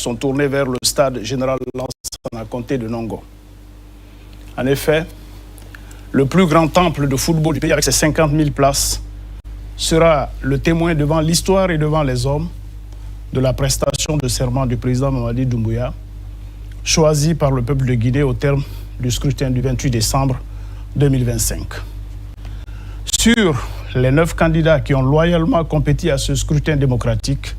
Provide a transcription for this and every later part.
sont tournés vers le stade général Lansana Conté de Nongo. En effet, le plus grand temple de football du pays avec ses 50 000 places sera le témoin devant l'histoire et devant les hommes de la prestation de serment du président Mamadi Doumbouya, choisi par le peuple de Guinée au terme du scrutin du 28 décembre 2025. Sur les 9 candidats qui ont loyalement compéti à ce scrutin démocratique,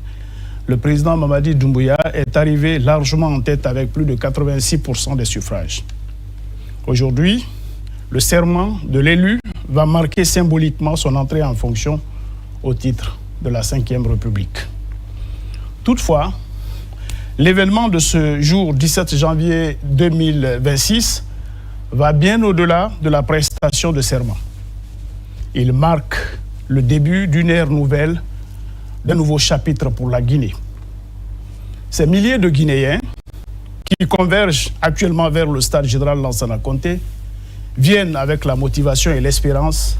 le président Mamadi Doumbouya est arrivé largement en tête avec plus de 86% des suffrages. Aujourd'hui, le serment de l'élu va marquer symboliquement son entrée en fonction au titre de la Ve République. Toutefois, l'événement de ce jour 17 janvier 2026 va bien au-delà de la prestation de serment. Il marque le début d'une ère nouvelle, d'un nouveau chapitre pour la Guinée. Ces milliers de Guinéens qui convergent actuellement vers le stade général Lansana Conté viennent avec la motivation et l'espérance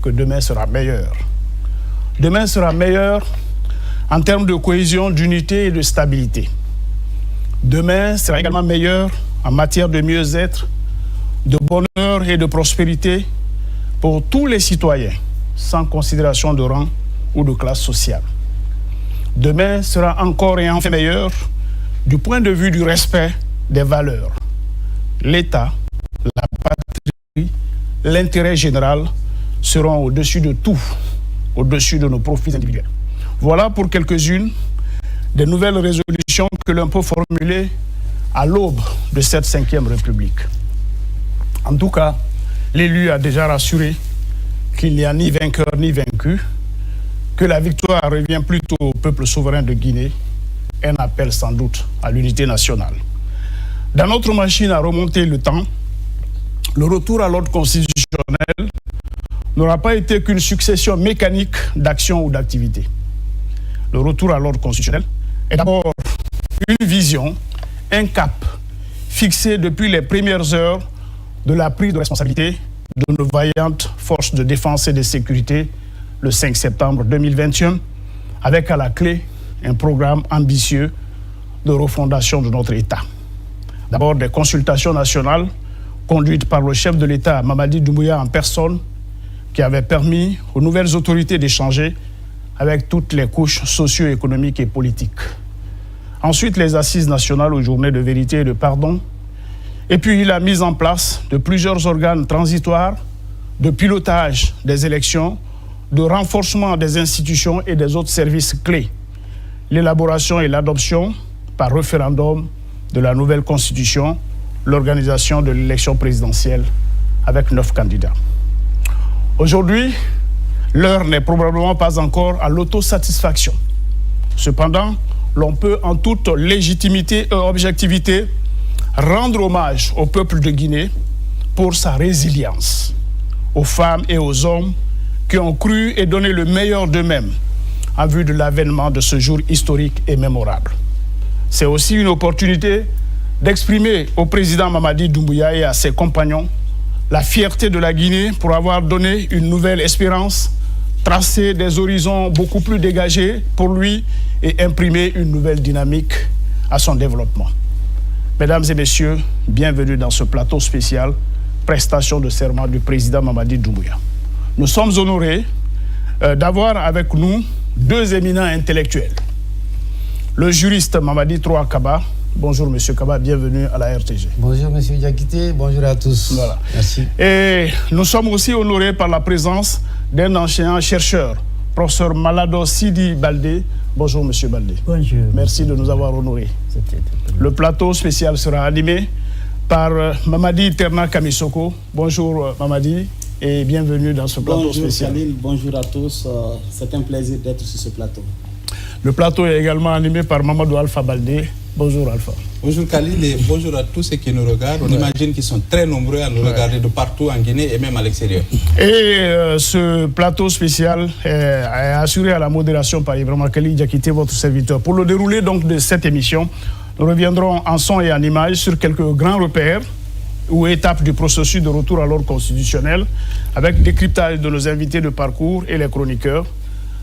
que demain sera meilleur. Demain sera meilleur en termes de cohésion, d'unité et de stabilité. Demain sera également meilleur en matière de mieux-être, de bonheur et de prospérité pour tous les citoyens, sans considération de rang ou de classe sociale. Demain sera encore et enfin meilleur du point de vue du respect des valeurs. L'État, la patrie, l'intérêt général seront au-dessus de tout, au-dessus de nos profits individuels. Voilà pour quelques-unes des nouvelles résolutions que l'on peut formuler à l'aube de cette Ve République. En tout cas, l'élu a déjà rassuré qu'il n'y a ni vainqueur ni vaincu, que la victoire revient plutôt au peuple souverain de Guinée, un appel sans doute à l'unité nationale. Dans notre machine à remonter le temps, le retour à l'ordre constitutionnel n'aura pas été qu'une succession mécanique d'actions ou d'activités. Le retour à l'ordre constitutionnel est d'abord une vision, un cap fixé depuis les premières heures de la prise de responsabilité de nos vaillantes forces de défense et de sécurité le 5 septembre 2021, avec à la clé un programme ambitieux de refondation de notre État. D'abord des consultations nationales conduites par le chef de l'État, Mamadi Doumbouya en personne, qui avait permis aux nouvelles autorités d'échanger avec toutes les couches socio-économiques et politiques. Ensuite, les assises nationales aux journées de vérité et de pardon. Et puis, la mise en place de plusieurs organes transitoires, de pilotage des élections, de renforcement des institutions et des autres services clés. L'élaboration et l'adoption par référendum de la nouvelle constitution, l'organisation de l'élection présidentielle avec 9 candidats. Aujourd'hui, l'heure n'est probablement pas encore à l'autosatisfaction. Cependant, l'on peut en toute légitimité et objectivité rendre hommage au peuple de Guinée pour sa résilience, aux femmes et aux hommes qui ont cru et donné le meilleur d'eux-mêmes en vue de l'avènement de ce jour historique et mémorable. C'est aussi une opportunité d'exprimer au président Mamadi Doumbouya et à ses compagnons la fierté de la Guinée pour avoir donné une nouvelle espérance, tracé des horizons beaucoup plus dégagés pour lui et imprimé une nouvelle dynamique à son développement. Mesdames et messieurs, bienvenue dans ce plateau spécial, prestation de serment du président Mamadi Doumbouya. Nous sommes honorés d'avoir avec nous 2 éminents intellectuels. Le juriste Mamadi Troa Kaba. Bonjour Monsieur Kaba, bienvenue à la RTG. Bonjour Monsieur Diakité, bonjour à tous. Voilà. Merci. Et nous sommes aussi honorés par la présence d'un ancien chercheur, professeur Malado Sidi Baldé. Bonjour Monsieur Baldé. Bonjour. Merci de nous avoir honorés. Le plateau spécial sera animé par Mamadi Terna Kamisoko. Bonjour Mamadi et bienvenue dans ce plateau spécial. Bonjour Khalil, bonjour à tous. C'est un plaisir d'être sur ce plateau. Le plateau est également animé par Mamadou Alpha Baldé. Bonjour Alpha. Bonjour Khalil et bonjour à tous ceux qui nous regardent. On imagine qu'ils sont très nombreux à nous regarder de partout en Guinée et même à l'extérieur. Et ce plateau spécial est assuré à la modération par Ibrahima Kali Diakité, votre serviteur. Pour le déroulé donc de cette émission, nous reviendrons en son et en image sur quelques grands repères ou étapes du processus de retour à l'ordre constitutionnel avec décryptage de nos invités de parcours et les chroniqueurs.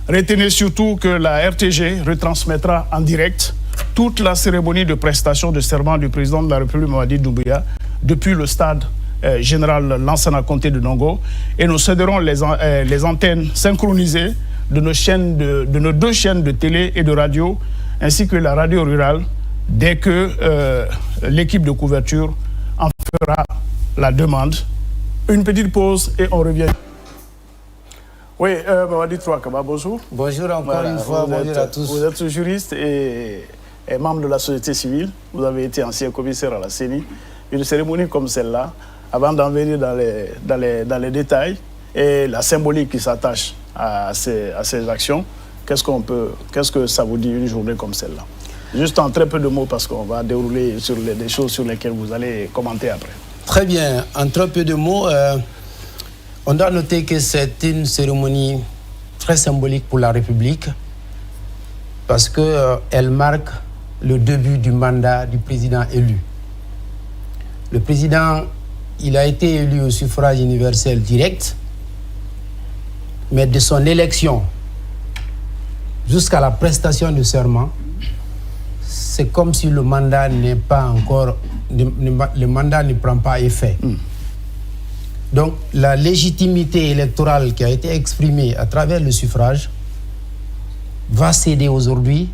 Retenez surtout que la RTG retransmettra en direct toute la cérémonie de prestation de serment du président de la République Mamadi Doumbouya depuis le stade général Lansana Conté de Nongo, et nous céderons les antennes synchronisées de nos deux chaînes de télé et de radio, ainsi que la radio rurale, dès que l'équipe de couverture en fera la demande. Une petite pause et on revient. Oui, Mamadi Touakaba, bonjour. Bonjour encore une fois, bonjour à tous. Vous êtes juriste et membre de la société civile. Vous avez été ancien commissaire à la CENI. Une cérémonie comme celle-là, avant d'en venir dans les détails et la symbolique qui s'attache à ces actions, qu'est-ce que ça vous dit une journée comme celle-là? Juste en très peu de mots, parce qu'on va dérouler sur des choses sur lesquelles vous allez commenter après. Très bien. En très peu de mots, on doit noter que c'est une cérémonie très symbolique pour la République, parce qu'elle marque le début du mandat du président élu. Le président, il a été élu au suffrage universel direct, mais de son élection jusqu'à la prestation de serment, c'est comme si le mandat n'est pas encore, le mandat ne prend pas effet. Donc la légitimité électorale qui a été exprimée à travers le suffrage va céder aujourd'hui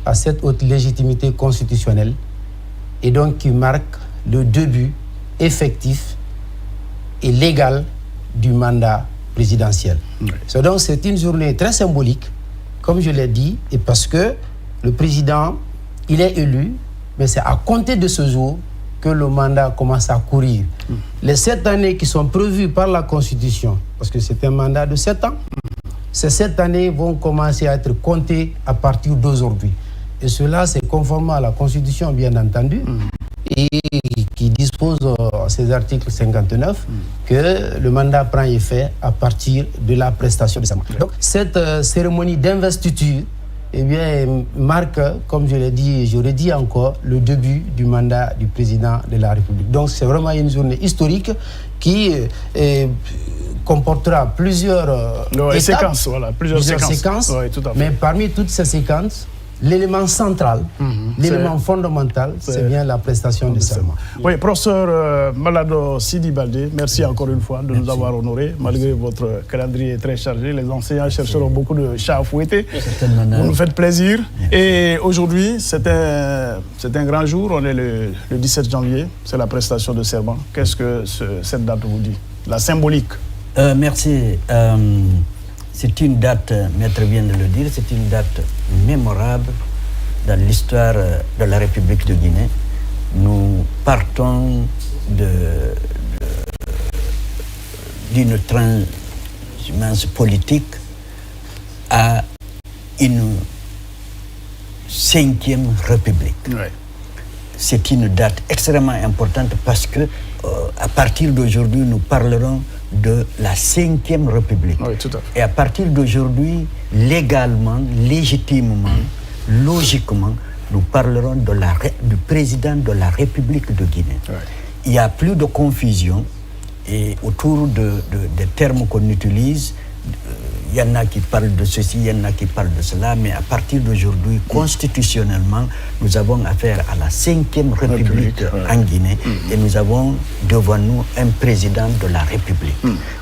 à cette haute légitimité constitutionnelle, et donc qui marque le début effectif et légal du mandat présidentiel. Donc c'est une journée très symbolique, comme je l'ai dit, et parce que le président, il est élu, mais c'est à compter de ce jour que le mandat commence à courir. Les 7 années qui sont prévues par la Constitution, parce que c'est un mandat de 7 ans, ces 7 années vont commencer à être comptées à partir d'aujourd'hui. Et cela, c'est conformément à la Constitution, bien entendu, et qui dispose, ces articles 59, que le mandat prend effet à partir de la prestation de serment. Donc, cette cérémonie d'investiture, eh bien, marque, comme je l'ai dit et je le dis encore, le début du mandat du président de la République. Donc c'est vraiment une journée historique qui comportera plusieurs séquences, voilà, plusieurs séquences. Oui, tout à fait. Mais parmi toutes ces séquences, l'élément central, l'élément fondamental, c'est bien la prestation de serment. Oui, professeur Malado Sidi Baldé, merci encore une fois de nous avoir honorés, malgré votre calendrier très chargé. Les enseignants chercheront beaucoup de chats à fouetter. Vous nous faites plaisir. Et aujourd'hui, c'est un grand jour. On est le 17 janvier. C'est la prestation de serment. Qu'est-ce que cette date vous dit? La symbolique. Merci. C'est une date, Maître vient de le dire, c'est une date mémorable dans l'histoire de la République de Guinée. Nous partons d'une transhumance politique à une 5e République. Ouais. C'est une date extrêmement importante parce que à partir d'aujourd'hui, nous parlerons de la 5e République. Oui, tout à fait. Et à partir d'aujourd'hui, légalement, légitimement, logiquement, nous parlerons du président de la République de Guinée. Oui. Il n'y a plus de confusion et autour des termes qu'on utilise. Il y en a qui parlent de ceci, il y en a qui parlent de cela, mais à partir d'aujourd'hui, constitutionnellement, nous avons affaire à la 5e République en Guinée et nous avons devant nous un président de la République.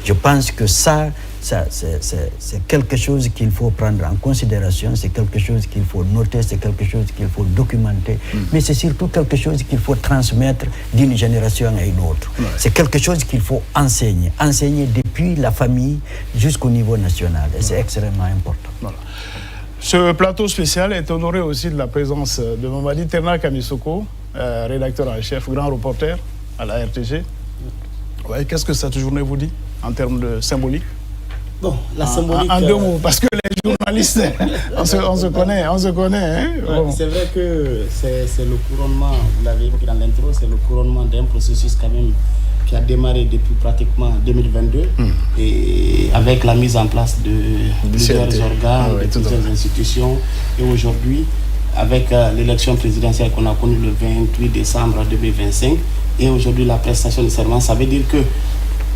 Je pense que c'est quelque chose qu'il faut prendre en considération, c'est quelque chose qu'il faut noter, c'est quelque chose qu'il faut documenter, mais c'est surtout quelque chose qu'il faut transmettre d'une génération à une autre. Ouais. C'est quelque chose qu'il faut enseigner depuis la famille jusqu'au niveau national, et c'est extrêmement important. Voilà. Ce plateau spécial est honoré aussi de la présence de Mamadi Terna Kamisoko, rédacteur en chef, grand reporter à la RTG. Ouais, qu'est-ce que cette journée vous dit en termes de symbolique? Bon, la symbolique... En 2 mots, parce que les journalistes, on se connaît. Hein? Ouais, c'est vrai que c'est le couronnement, vous l'avez évoqué dans l'intro, c'est le couronnement d'un processus quand même qui a démarré depuis pratiquement 2022 et avec la mise en place de plusieurs organes, de plusieurs institutions, et aujourd'hui, avec l'élection présidentielle qu'on a connue le 28 décembre 2025 et aujourd'hui la prestation de serment, ça veut dire que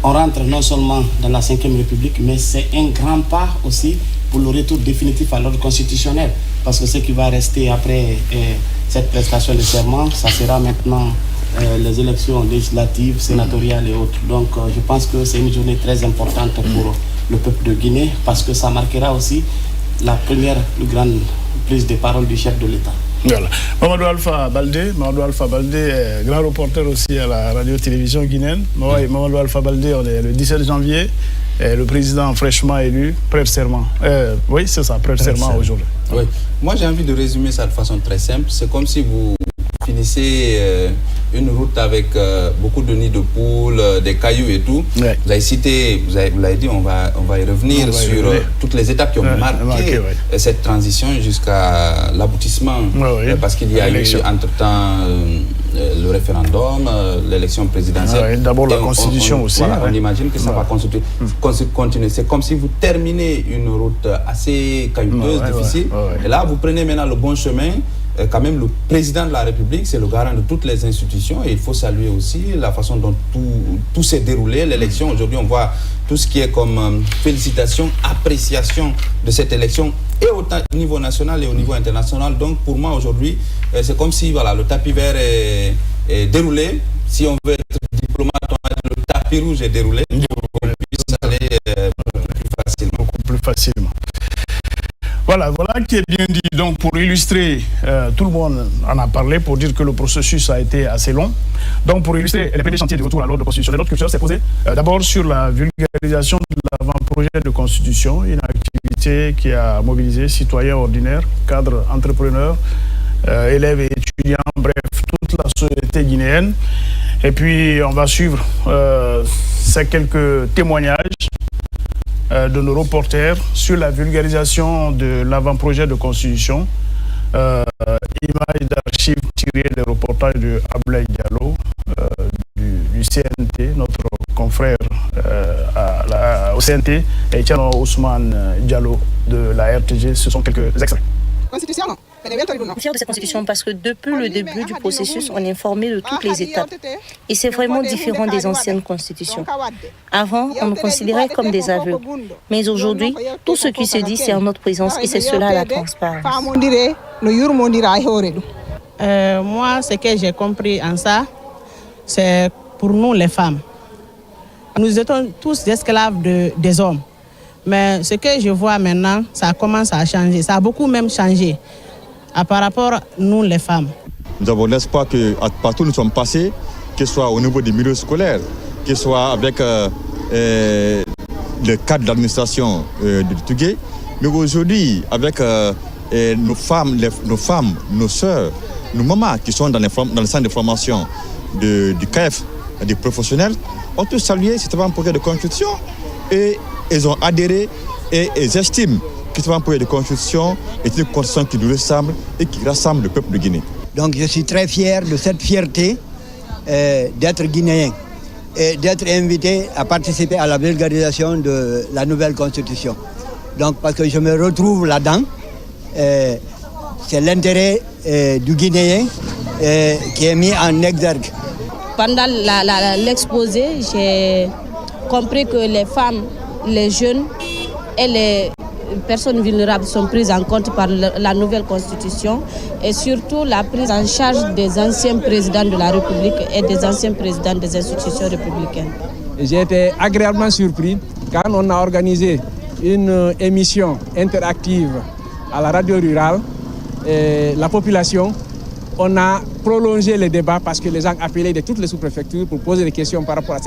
on rentre non seulement dans la 5e République, mais c'est un grand pas aussi pour le retour définitif à l'ordre constitutionnel. parce que ce qui va rester après cette prestation de serment, ça sera maintenant les élections législatives, sénatoriales et autres. Donc je pense que c'est une journée très importante pour le peuple de Guinée, parce que ça marquera aussi la première plus grande prise de parole du chef de l'État. Voilà. Mamadou Alpha Baldé est grand reporter aussi à la radio-télévision guinéenne. Moi et Mamadou Alpha Baldé, on est le 17 janvier, et le président fraîchement élu prête serment. Oui, c'est ça, prête serment aujourd'hui. Oui. Moi, j'ai envie de résumer ça de façon très simple. C'est comme si vous finissez une route avec beaucoup de nids de poules, des cailloux et tout. Ouais. Vous avez cité, vous l'avez dit, on va y revenir sur toutes les étapes qui ont marqué cette transition jusqu'à l'aboutissement. Parce qu'il y a eu entre-temps le référendum, l'élection présidentielle. D'abord la Constitution aussi. Voilà, on imagine que ça va continuer. C'est comme si vous terminez une route assez caillouteuse, difficile. Et là, vous prenez maintenant le bon chemin. Quand même, le président de la République, c'est le garant de toutes les institutions, et il faut saluer aussi la façon dont tout s'est déroulé. L'élection, aujourd'hui, on voit tout ce qui est comme félicitations, appréciation de cette élection, et au niveau national et au niveau international. Donc, pour moi, aujourd'hui, c'est comme si le tapis vert est déroulé. Si on veut être diplomate, le tapis rouge est déroulé pour qu'on puisse aller beaucoup plus facilement. Voilà qui est bien dit. Donc, pour illustrer, tout le monde en a parlé pour dire que le processus a été assez long. Donc, pour illustrer les premiers chantiers de retour à l'ordre constitutionnel, notre culture s'est posée d'abord sur la vulgarisation de l'avant-projet de constitution, une activité qui a mobilisé citoyens ordinaires, cadres, entrepreneurs, élèves et étudiants, bref, toute la société guinéenne. Et puis, on va suivre ces quelques témoignages de nos reporters sur la vulgarisation de l'avant-projet de constitution. Images d'archives tirées des reportages de Ablaye Diallo du CNT, notre confrère au CNT, et Tiano Ousmane Diallo de la RTG. Ce sont quelques extraits. Constitution. Fier de cette constitution parce que depuis le début du processus, on est informé de toutes les étapes. Et c'est vraiment différent des anciennes constitutions. Avant, on nous considérait comme des aveugles. Mais aujourd'hui, tout ce qui se dit, c'est en notre présence et c'est cela la transparence. Moi, ce que j'ai compris en ça, c'est pour nous les femmes. Nous étions tous esclaves des hommes. Mais ce que je vois maintenant, ça commence à changer. Ça a beaucoup même changé par rapport à nous les femmes. Nous avons l'espoir que partout où nous sommes passés, que ce soit au niveau des milieux scolaires, que ce soit avec le cadre d'administration de Tugué, mais aujourd'hui avec nos femmes, nos sœurs, nos mamans qui sont dans le centre de formation du CAEF, des professionnels, ont tous salué cet avant-projet de constitution et ils ont adhéré et ils estiment que cet avant-projet de constitution est une constitution qui nous ressemble et qui rassemble le peuple de Guinée. Donc je suis très fier de cette fierté d'être guinéen et d'être invité à participer à la vulgarisation de la nouvelle constitution. Donc parce que je me retrouve là-dedans, c'est l'intérêt du Guinéen qui est mis en exergue. Pendant l'exposé, j'ai compris que les femmes, les jeunes et les personnes vulnérables sont prises en compte par la nouvelle constitution et surtout la prise en charge des anciens présidents de la République et des anciens présidents des institutions républicaines. J'ai été agréablement surpris quand on a organisé une émission interactive à la radio rurale. Et la population, on a prolongé les débats parce que les gens appelaient de toutes les sous-préfectures pour poser des questions par rapport à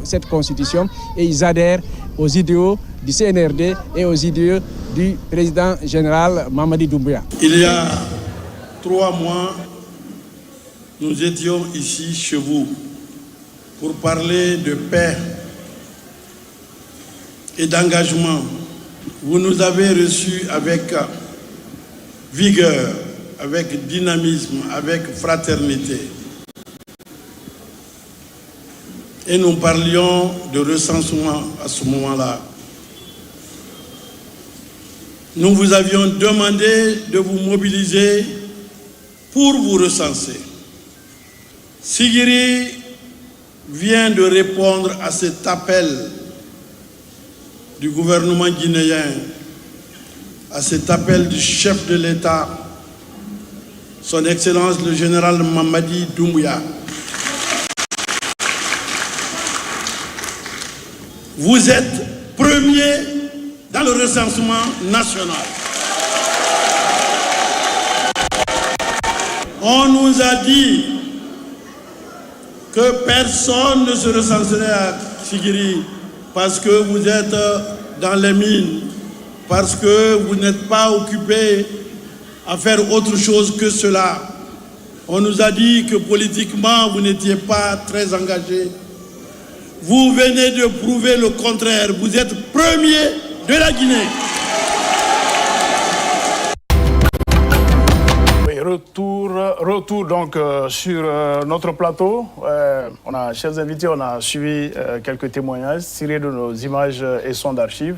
cette constitution et ils adhèrent aux idéaux du CNRD et aux idéaux du président général Mamadi Doumbouya. Il y a 3 mois, nous étions ici chez vous pour parler de paix et d'engagement. Vous nous avez reçus avec vigueur, avec dynamisme, avec fraternité. Et nous parlions de recensement à ce moment-là. Nous vous avions demandé de vous mobiliser pour vous recenser. Sigiri vient de répondre à cet appel du gouvernement guinéen à cet appel du chef de l'État, Son Excellence le général Mamadi Doumbouya. Vous êtes premier dans le recensement national. On nous a dit que personne ne se recenserait à Sigiri parce que vous êtes dans les mines, parce que vous n'êtes pas occupé à faire autre chose que cela. On nous a dit que politiquement, vous n'étiez pas très engagé. Vous venez de prouver le contraire. Vous êtes premier de la Guinée. Oui, retour donc sur notre plateau. On a, chers invités, on a suivi quelques témoignages tirés de nos images et sons d'archives.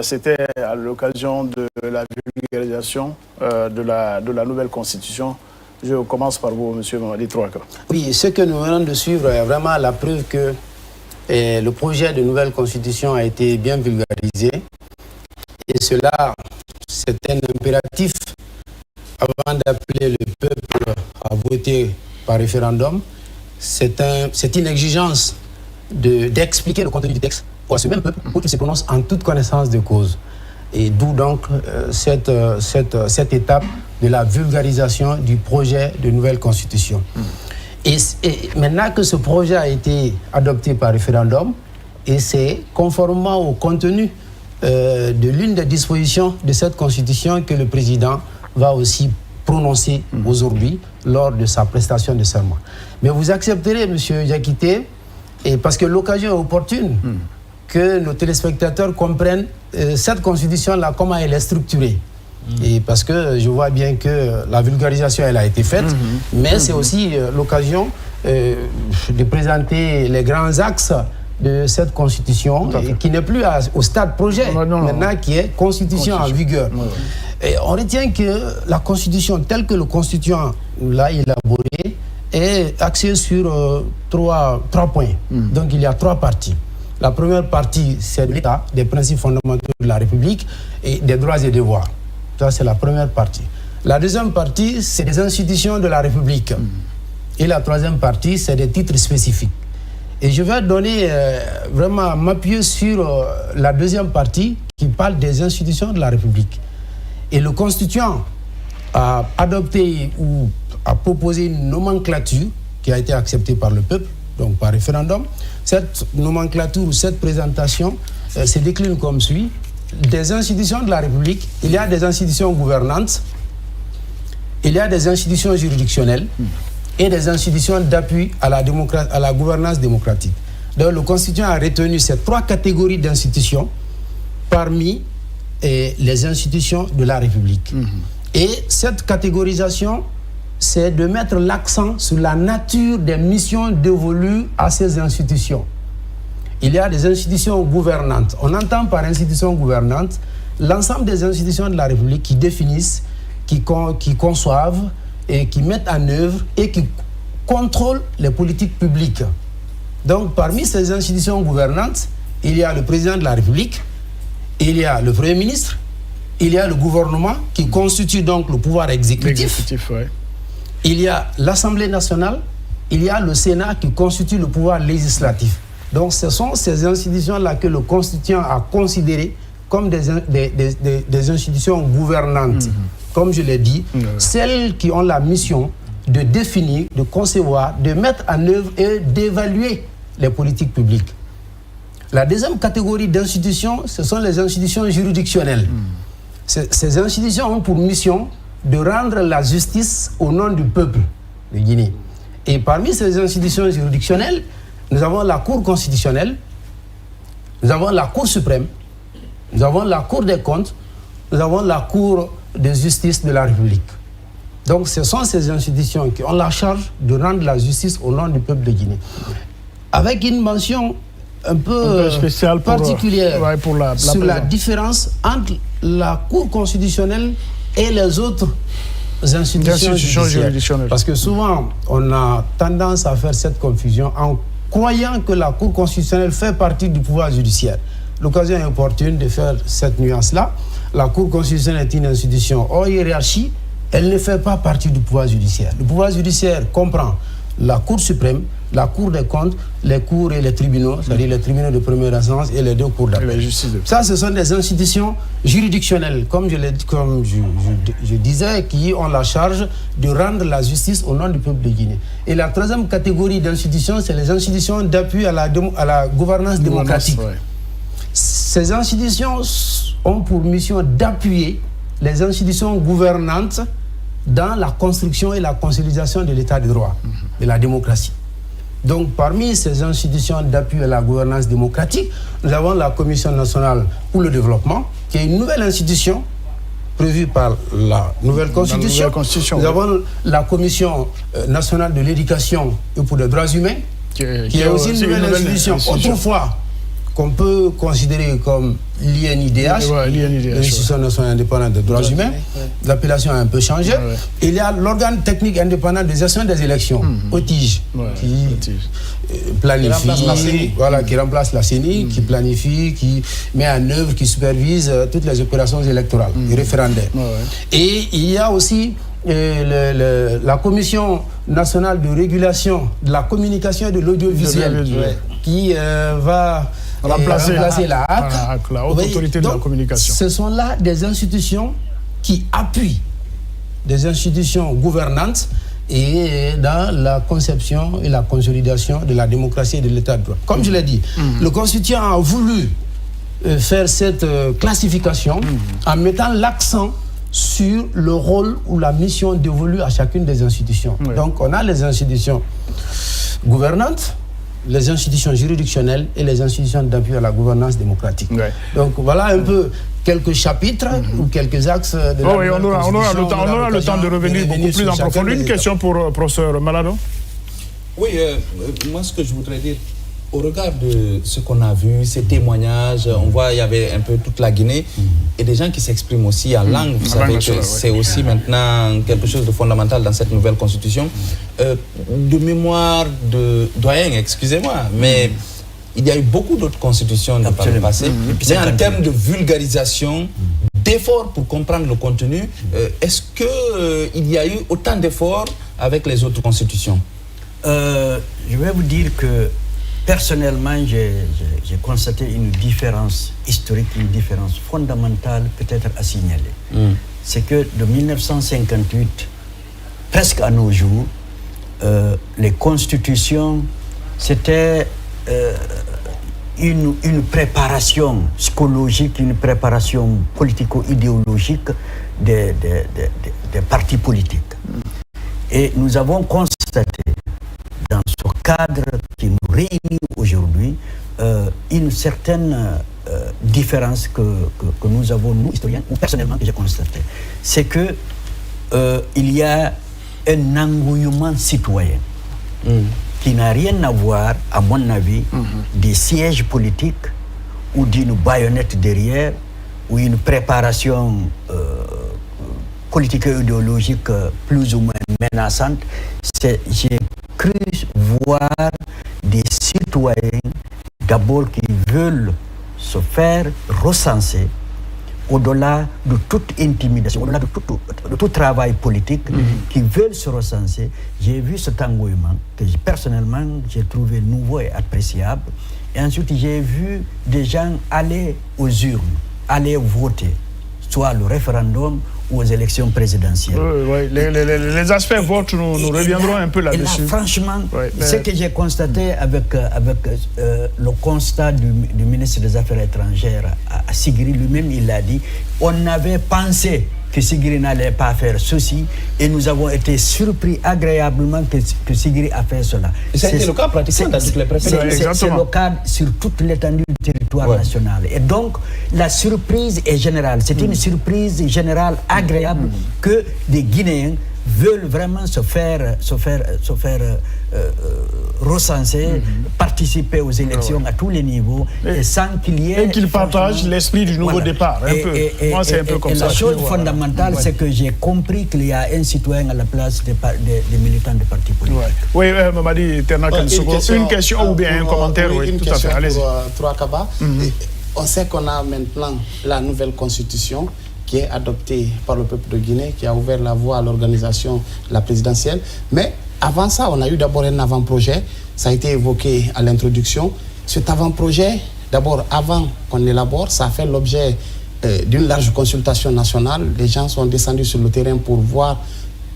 C'était à l'occasion de la vulgarisation de la nouvelle constitution. Je commence par vous, M. Mamadi Trouaka. Oui, ce que nous venons de suivre est vraiment la preuve que le projet de nouvelle constitution a été bien vulgarisé. Et cela, c'est un impératif avant d'appeler le peuple à voter par référendum. C'est une exigence d'expliquer le contenu du texte à ce même peuple pour qu'il se prononce en toute connaissance de cause. Et d'où donc cette étape de la vulgarisation du projet de nouvelle constitution. Et maintenant que ce projet a été adopté par référendum, et c'est conformément au contenu de l'une des dispositions de cette constitution que le président va aussi prononcer aujourd'hui lors de sa prestation de serment. Mais vous accepterez, M. Diakité, et parce que l'occasion est opportune, que nos téléspectateurs comprennent cette constitution-là, comment elle est structurée. Et parce que je vois bien que la vulgarisation, elle a été faite, mais c'est aussi l'occasion de présenter les grands axes de cette constitution, qui n'est plus au stade projet, maintenant qui est constitution en vigueur. Et on retient que la constitution, telle que le constituant l'a élaborée, est axée sur trois points. Donc il y a trois parties. La première partie, c'est l'État, des principes fondamentaux de la République et des droits et devoirs. Ça, c'est la première partie. La deuxième partie, c'est les institutions de la République. Et la troisième partie, c'est des titres spécifiques. Et je vais donner, vraiment m'appuyer sur la deuxième partie qui parle des institutions de la République. Et le constituant a adopté ou a proposé une nomenclature qui a été acceptée par le peuple, donc par référendum. Cette nomenclature ou cette présentation se décline comme suit. Des institutions de la République, il y a des institutions gouvernantes, il y a des institutions juridictionnelles et des institutions d'appui à la gouvernance démocratique. Donc le constituant a retenu ces trois catégories d'institutions parmi les institutions de la République. Et cette catégorisation, c'est de mettre l'accent sur la nature des missions dévolues à ces institutions. Il y a des institutions gouvernantes. On entend par institutions gouvernantes l'ensemble des institutions de la République qui définissent, qui conçoivent et qui mettent en œuvre et qui contrôlent les politiques publiques. Donc parmi ces institutions gouvernantes, il y a le président de la République, il y a le Premier ministre, il y a le gouvernement qui constitue donc le pouvoir exécutif. Il y a l'Assemblée nationale, il y a le Sénat qui constitue le pouvoir législatif. Donc ce sont ces institutions-là que le constituant a considérées comme des institutions gouvernantes. Comme je l'ai dit, celles qui ont la mission de définir, de concevoir, de mettre en œuvre et d'évaluer les politiques publiques. La deuxième catégorie d'institutions, ce sont les institutions juridictionnelles. Ces institutions ont pour mission de rendre la justice au nom du peuple de Guinée. Et parmi ces institutions juridictionnelles, nous avons la Cour constitutionnelle, nous avons la Cour suprême, nous avons la Cour des comptes, nous avons la Cour de justice de la République. Donc ce sont ces institutions qui ont la charge de rendre la justice au nom du peuple de Guinée. Avec une mention un peu spéciale particulière sur la différence entre la Cour constitutionnelle et les autres institutions juridictionnelles. Parce que souvent, on a tendance à faire cette confusion en croyant que la Cour constitutionnelle fait partie du pouvoir judiciaire. L'occasion est opportune de faire cette nuance-là. la Cour constitutionnelle est une institution hors hiérarchie, elle ne fait pas partie du pouvoir judiciaire. Le pouvoir judiciaire comprend la Cour suprême, la Cour des comptes, les cours et les tribunaux, c'est-à-dire les tribunaux de première instance et les deux cours d'appel. Ça, ce sont des institutions juridictionnelles, comme je disais, qui ont la charge de rendre la justice au nom du peuple de Guinée. Et la troisième catégorie d'institutions, c'est les institutions d'appui à la gouvernance démocratique. Ces institutions ont pour mission d'appuyer les institutions gouvernantes dans la construction et la consolidation de l'état de droit, de la démocratie. Donc, parmi ces institutions d'appui à la gouvernance démocratique, nous avons la Commission nationale pour le développement, qui est une nouvelle institution prévue par la nouvelle Constitution. Nous avons la Commission nationale de l'éducation et pour les droits humains, qui est aussi une nouvelle institution. Autrefois, qu'on peut considérer comme l'INIDH, l'Institution nationale indépendante des droits humains. L'appellation a un peu changé. Il y a l'organe technique indépendant de gestion des élections, OTIGE, qui planifie, qui remplace la CENI, qui planifie, qui met en œuvre, qui supervise toutes les opérations électorales et référendaires. Et il y a aussi la Commission nationale de régulation de la communication et de l'audiovisuel, qui va remplacer la HAC, la Haute Autorité de la Communication. Ce sont là des institutions qui appuient des institutions gouvernantes et dans la conception et la consolidation de la démocratie et de l'état de droit. Comme je l'ai dit, le constituant a voulu faire cette classification en mettant l'accent sur le rôle ou la mission dévolue à chacune des institutions. Donc on a les institutions gouvernantes, les institutions juridictionnelles et les institutions d'appui à la gouvernance démocratique. Donc voilà un peu quelques chapitres ou quelques axes de la on aura le temps de revenir beaucoup plus en profondeur. Une question pour professeur Malado. Oui, moi ce que je voudrais dire, au regard de ce qu'on a vu, ces témoignages, on voit il y avait un peu toute la Guinée et des gens qui s'expriment aussi en langue. Vous savez que c'est aussi maintenant quelque chose de fondamental dans cette nouvelle constitution. De mémoire de doyen, excusez-moi, mais il y a eu beaucoup d'autres constitutions par le passé. Mais en termes de vulgarisation, d'efforts pour comprendre le contenu, est-ce qu'il y a eu autant d'efforts avec les autres constitutions? Je vais vous dire que personnellement, j'ai constaté une différence historique, une différence fondamentale peut-être à signaler. C'est que de 1958, presque à nos jours, les constitutions, c'était une préparation psychologique, une préparation politico-idéologique des partis politiques. Et nous avons constaté dans ce cadre qui nous réunit aujourd'hui, une certaine différence que nous avons, nous, historiens, ou personnellement, que j'ai constaté. C'est que il y a un engouement citoyen qui n'a rien à voir, à mon avis, des sièges politiques ou d'une baïonnette derrière, ou une préparation politique et idéologique plus ou moins menaçante. J'ai cru voir des citoyens d'abord qui veulent se faire recenser au-delà de toute intimidation, au-delà de tout travail politique, qui veulent se recenser. J'ai vu cet engouement que personnellement j'ai trouvé nouveau et appréciable. Et ensuite j'ai vu des gens aller aux urnes, aller voter, soit le référendum ou aux élections présidentielles. Les aspects vote, nous reviendrons un peu là-dessus. Et là, franchement, ce que j'ai constaté avec le constat du ministre des Affaires étrangères à Sigiri lui-même, il a dit, on avait pensé que Sigiri n'allait pas faire ceci et nous avons été surpris agréablement que Sigiri a fait cela. C'est le cas pratiquement dans toutes les préfectures. C'est le cas sur toute l'étendue du territoire national. Et donc, la surprise est générale. C'est une surprise générale agréable que des Guinéens veulent vraiment se faire recenser, participer aux élections à tous les niveaux, et sans qu'il y ait... Et qu'ils partagent l'esprit du nouveau départ. Moi, c'est un peu comme ça. La chose fondamentale, c'est que j'ai compris qu'il y a un citoyen à la place des militants des partis politiques. Oui, Mamadi Ternak, une question ou bien un commentaire. Une tout à fait. Allez-y. Pour Trouakaba. on sait qu'on a maintenant la nouvelle constitution qui est adoptée par le peuple de Guinée, qui a ouvert la voie à l'organisation de la présidentielle. Mais avant ça, on a eu d'abord un avant-projet, ça a été évoqué à l'introduction. Cet avant-projet, d'abord, avant qu'on l'élabore, ça a fait l'objet d'une large consultation nationale. Les gens sont descendus sur le terrain pour voir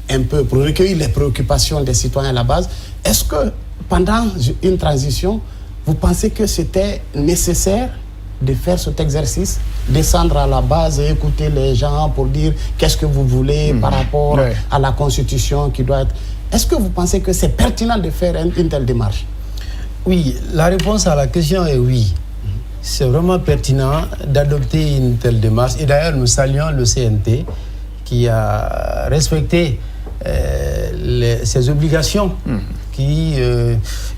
un peu, pour recueillir les préoccupations des citoyens à la base. Est-ce que pendant une transition, vous pensez que c'était nécessaire de faire cet exercice, descendre à la base et écouter les gens pour dire qu'est-ce que vous voulez par rapport à la constitution qui doit être... Est-ce que vous pensez que c'est pertinent de faire une telle démarche? Oui, la réponse à la question est oui. C'est vraiment pertinent d'adopter une telle démarche. Et d'ailleurs, nous saluons le CNT qui a respecté ses obligations qui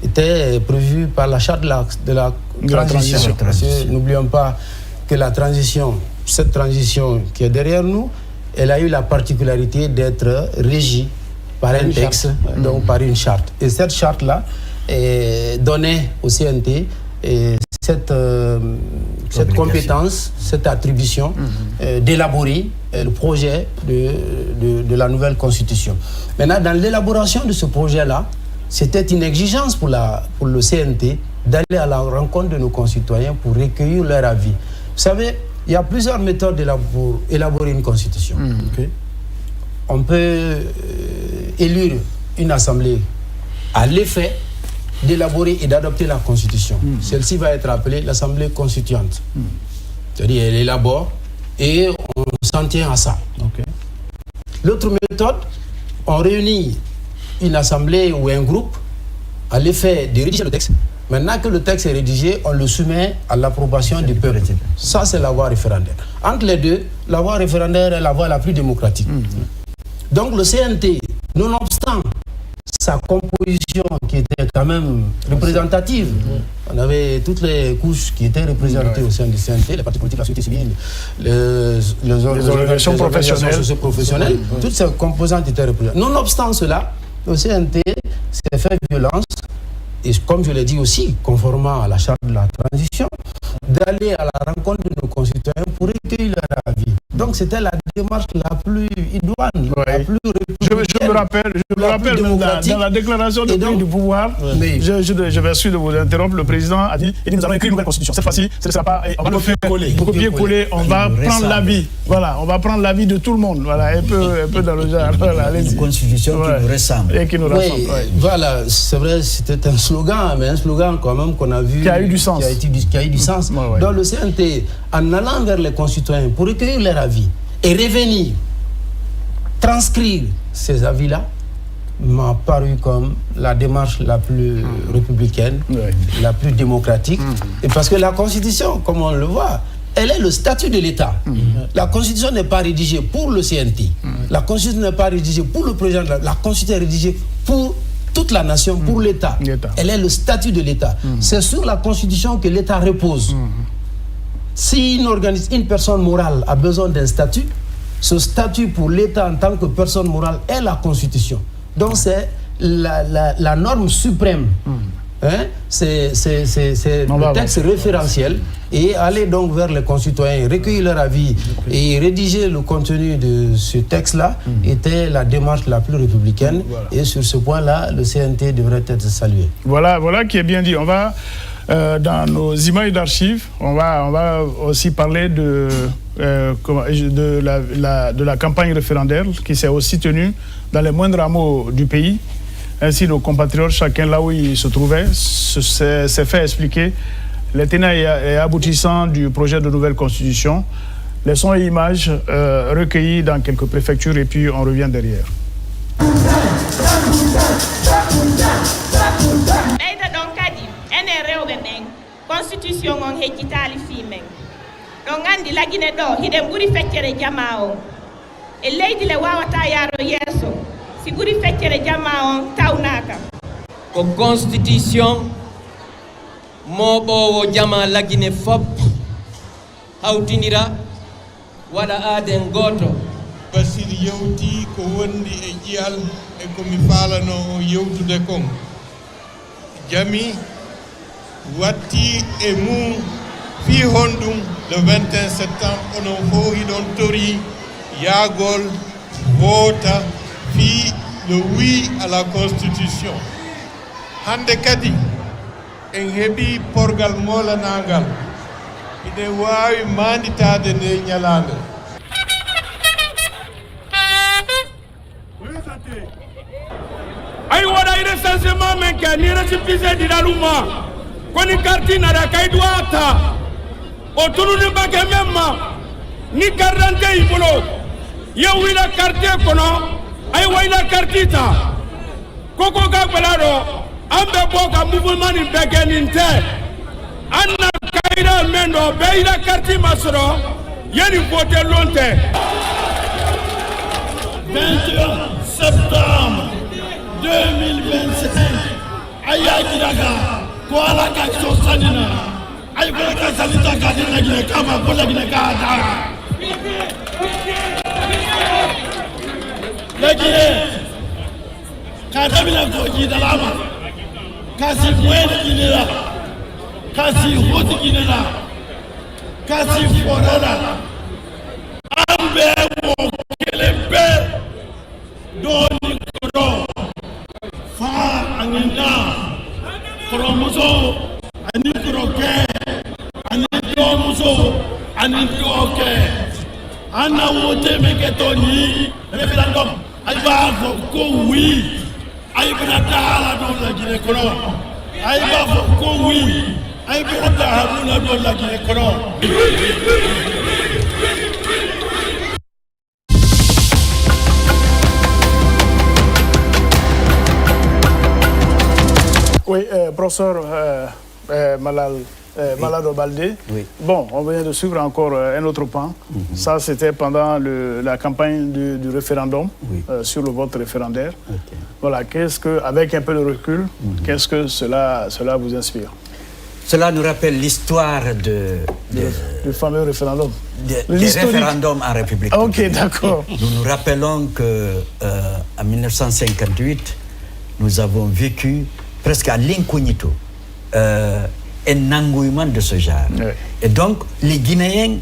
étaient prévues par la charte de la transition. N'oublions pas que la transition, cette transition qui est derrière nous, elle a eu la particularité d'être régie par un texte, donc par une charte. Et cette charte-là donnait au CNT cette compétence, cette attribution d'élaborer le projet de la nouvelle constitution. Maintenant, dans l'élaboration de ce projet-là, c'était une exigence pour le CNT d'aller à la rencontre de nos concitoyens pour recueillir leur avis. Vous savez, il y a plusieurs méthodes pour élaborer une constitution. On peut élire une assemblée à l'effet d'élaborer et d'adopter la constitution. Celle-ci va être appelée l'assemblée constituante. C'est-à-dire elle élabore et on s'en tient à ça. L'autre méthode, on réunit une assemblée ou un groupe à l'effet de rédiger le texte. Maintenant que le texte est rédigé, on le soumet à l'approbation du peuple. Ça, c'est la voie référendaire. Entre les deux, la voie référendaire est la voie la plus démocratique. Donc le CNT, nonobstant sa composition qui était quand même représentative, on avait toutes les couches qui étaient représentées au sein du CNT, les partis politiques, la société civile, les organisations professionnelles, toutes ces composantes étaient représentées. Nonobstant cela, le CNT s'est fait violence, et comme je l'ai dit aussi, conformément à la charte de la transition, d'aller à la rencontre de nos concitoyens pour recueillir leur avis. Donc c'était la démarche la plus idoine, la plus je me rappelle dans la déclaration de prise du pouvoir, je vais suivre de vous interrompre, le président a dit nous allons écrire une nouvelle constitution. Cette fois-ci, ce ne sera pas, on va le faire copier-coller, on va prendre l'avis. Voilà, on va prendre l'avis de tout le monde. Voilà, un peu dans le genre. Voilà, une constitution qui nous ressemble. Et qui nous rassemble. Voilà, c'est vrai, c'était un slogan, mais un slogan quand même qu'on a vu. Qui a eu du sens. Qui a eu du sens. Dans le CNT, en allant vers les concitoyens pour recueillir leur avis et revenir, transcrire ces avis-là, m'a paru comme la démarche la plus républicaine, la plus démocratique. Et parce que la Constitution, comme on le voit, elle est le statut de l'État. La Constitution n'est pas rédigée pour le CNT. La Constitution n'est pas rédigée pour le président. La Constitution est rédigée pour toute la nation, pour l'État. Elle est le statut de l'État. C'est sur la Constitution que l'État repose. Si une personne morale a besoin d'un statut, ce statut pour l'État en tant que personne morale est la Constitution. Donc c'est la norme suprême. C'est le texte référentiel. Et aller donc vers les concitoyens, recueillir leur avis et rédiger le contenu de ce texte-là était la démarche la plus républicaine. Et sur ce point-là, le CNT devrait être salué. Voilà qui est bien dit. On va, dans nos images d'archives, on va aussi parler de la campagne référendaire qui s'est aussi tenue dans les moindres hameaux du pays. Ainsi, nos compatriotes, chacun là où il se trouvait, s'est fait expliquer les tenants et aboutissants du projet de nouvelle constitution. Les sons et images recueillis dans quelques préfectures et puis on revient derrière. Constitution on hejitali fimen don andi lagine do hiden buri feccere jama on e leydi le wawata yaro yeso si buri feccere jama on tawnaka ko constitution moɓowo jama lagine fop hawtindira waɗa aaden goto Basir yewti ko wondi e ƴiyal e komi falano o yewtude kon jami watti e mum fi hondum le 21 septembre onon fof hiɗon tori yaagol voota fi le oui à la constitution. Hande kadi en heɓi porgal molanagal ine wawi manditade nde ñalande. Ay wada recensement men ke ni récépissé didaluma koni carte nada kaydwata o tunu ni bake memma ni carte ibolo yewi la carte kono ay wayla carte ta koko ga balado ambe boka mouvement ni beke ninte anna kayda mendo beila carte masro yani voter lonte 21 septembre 2025 ayakiraga kwala ka sosanina ay ko ka salita ka dina gine kama ko la gine ka da lagine ka dabina ko ji dalama kasi mwene gine la kasi hoti gine la kasi forala ambe mo kelembe doni koro fa angina kromoso ani kroke ani kromoso ani kroke ana wote meketoni referendum ay ba ko oui ay bna dala do la gine koro ay ba ko oui ay bna dala do la gine koro. Oui, professeur Malado Baldé. Oui. Bon, on vient de suivre encore un autre pan. Ça, c'était pendant la campagne du référendum sur le vote référendaire. Okay. Voilà, avec un peu de recul, qu'est-ce que cela vous inspire? Cela nous rappelle l'histoire du fameux référendum. Des référendums en République. Ah, ok, d'accord. Nous nous rappelons qu'en 1958, nous avons vécu presque à l'incognito un engouement de ce genre. Oui. Et donc, les Guinéens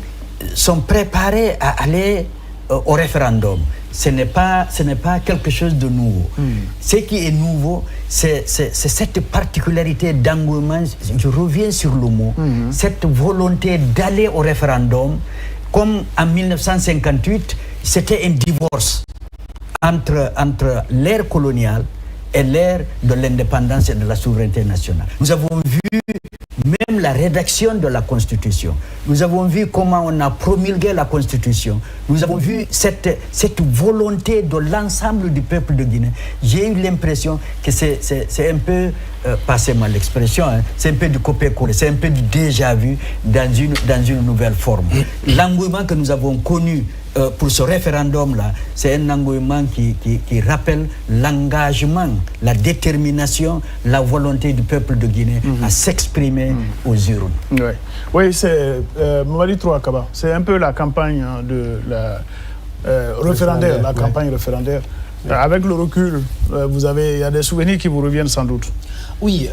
sont préparés à aller au référendum. Ce n'est pas quelque chose de nouveau. Ce qui est nouveau, c'est cette particularité d'engouement, je reviens sur le mot, cette volonté d'aller au référendum, comme en 1958, c'était un divorce entre l'ère coloniale et l'ère de l'indépendance et de la souveraineté nationale. Nous avons vu même la rédaction de la Constitution. Nous avons vu comment on a promulgué la Constitution. Nous avons vu cette volonté de l'ensemble du peuple de Guinée. J'ai eu l'impression que c'est un peu, passez-moi l'expression, hein, c'est un peu du copier-coller, c'est un peu du déjà-vu dans une nouvelle forme. L'engouement que nous avons connu pour ce référendum-là, c'est un engouement qui rappelle l'engagement, la détermination, la volonté du peuple de Guinée à s'exprimer aux urnes. Oui, c'est Mamadi Trouakaba. C'est un peu la campagne de la référendaire, la campagne référendaire. Avec le recul, il y a des souvenirs qui vous reviennent sans doute. Oui,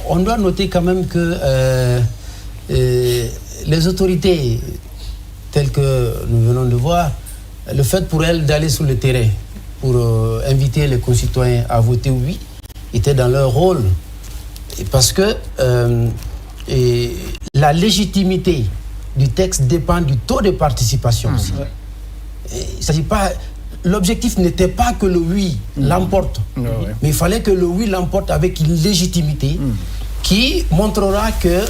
on doit noter quand même que les autorités telles que nous venons de voir, le fait pour elles d'aller sur le terrain pour inviter les concitoyens à voter oui était dans leur rôle. Parce que la légitimité du texte dépend du taux de participation aussi. Il s'agit pas... L'objectif n'était pas que le oui l'emporte, mais il fallait que le oui l'emporte avec une légitimité qui montrera que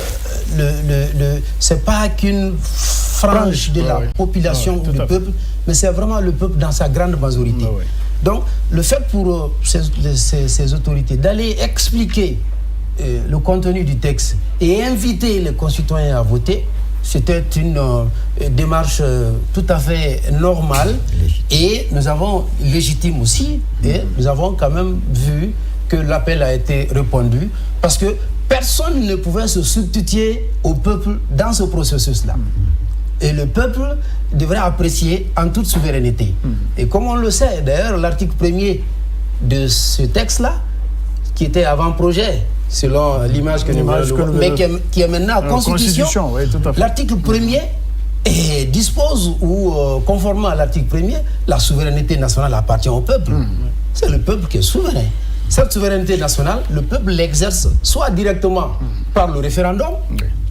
ce n'est pas qu'une frange de la population ou du peuple, mais c'est vraiment le peuple dans sa grande majorité. Donc, le fait pour ces autorités d'aller expliquer le contenu du texte et inviter les concitoyens à voter, c'était une démarche tout à fait normale et nous avons légitime aussi, et nous avons quand même vu que l'appel a été répondu parce que personne ne pouvait se substituer au peuple dans ce processus-là. Et le peuple devrait apprécier en toute souveraineté. Et comme on le sait, d'ailleurs, l'article 1er de ce texte-là, qui était avant-projet, selon l'image que nous voyons, mais qui est maintenant en Constitution. Oui, tout à fait. L'article 1er dispose, ou conformément à l'article 1er, la souveraineté nationale appartient au peuple. C'est le peuple qui est souverain. Cette souveraineté nationale, le peuple l'exerce soit directement par le référendum,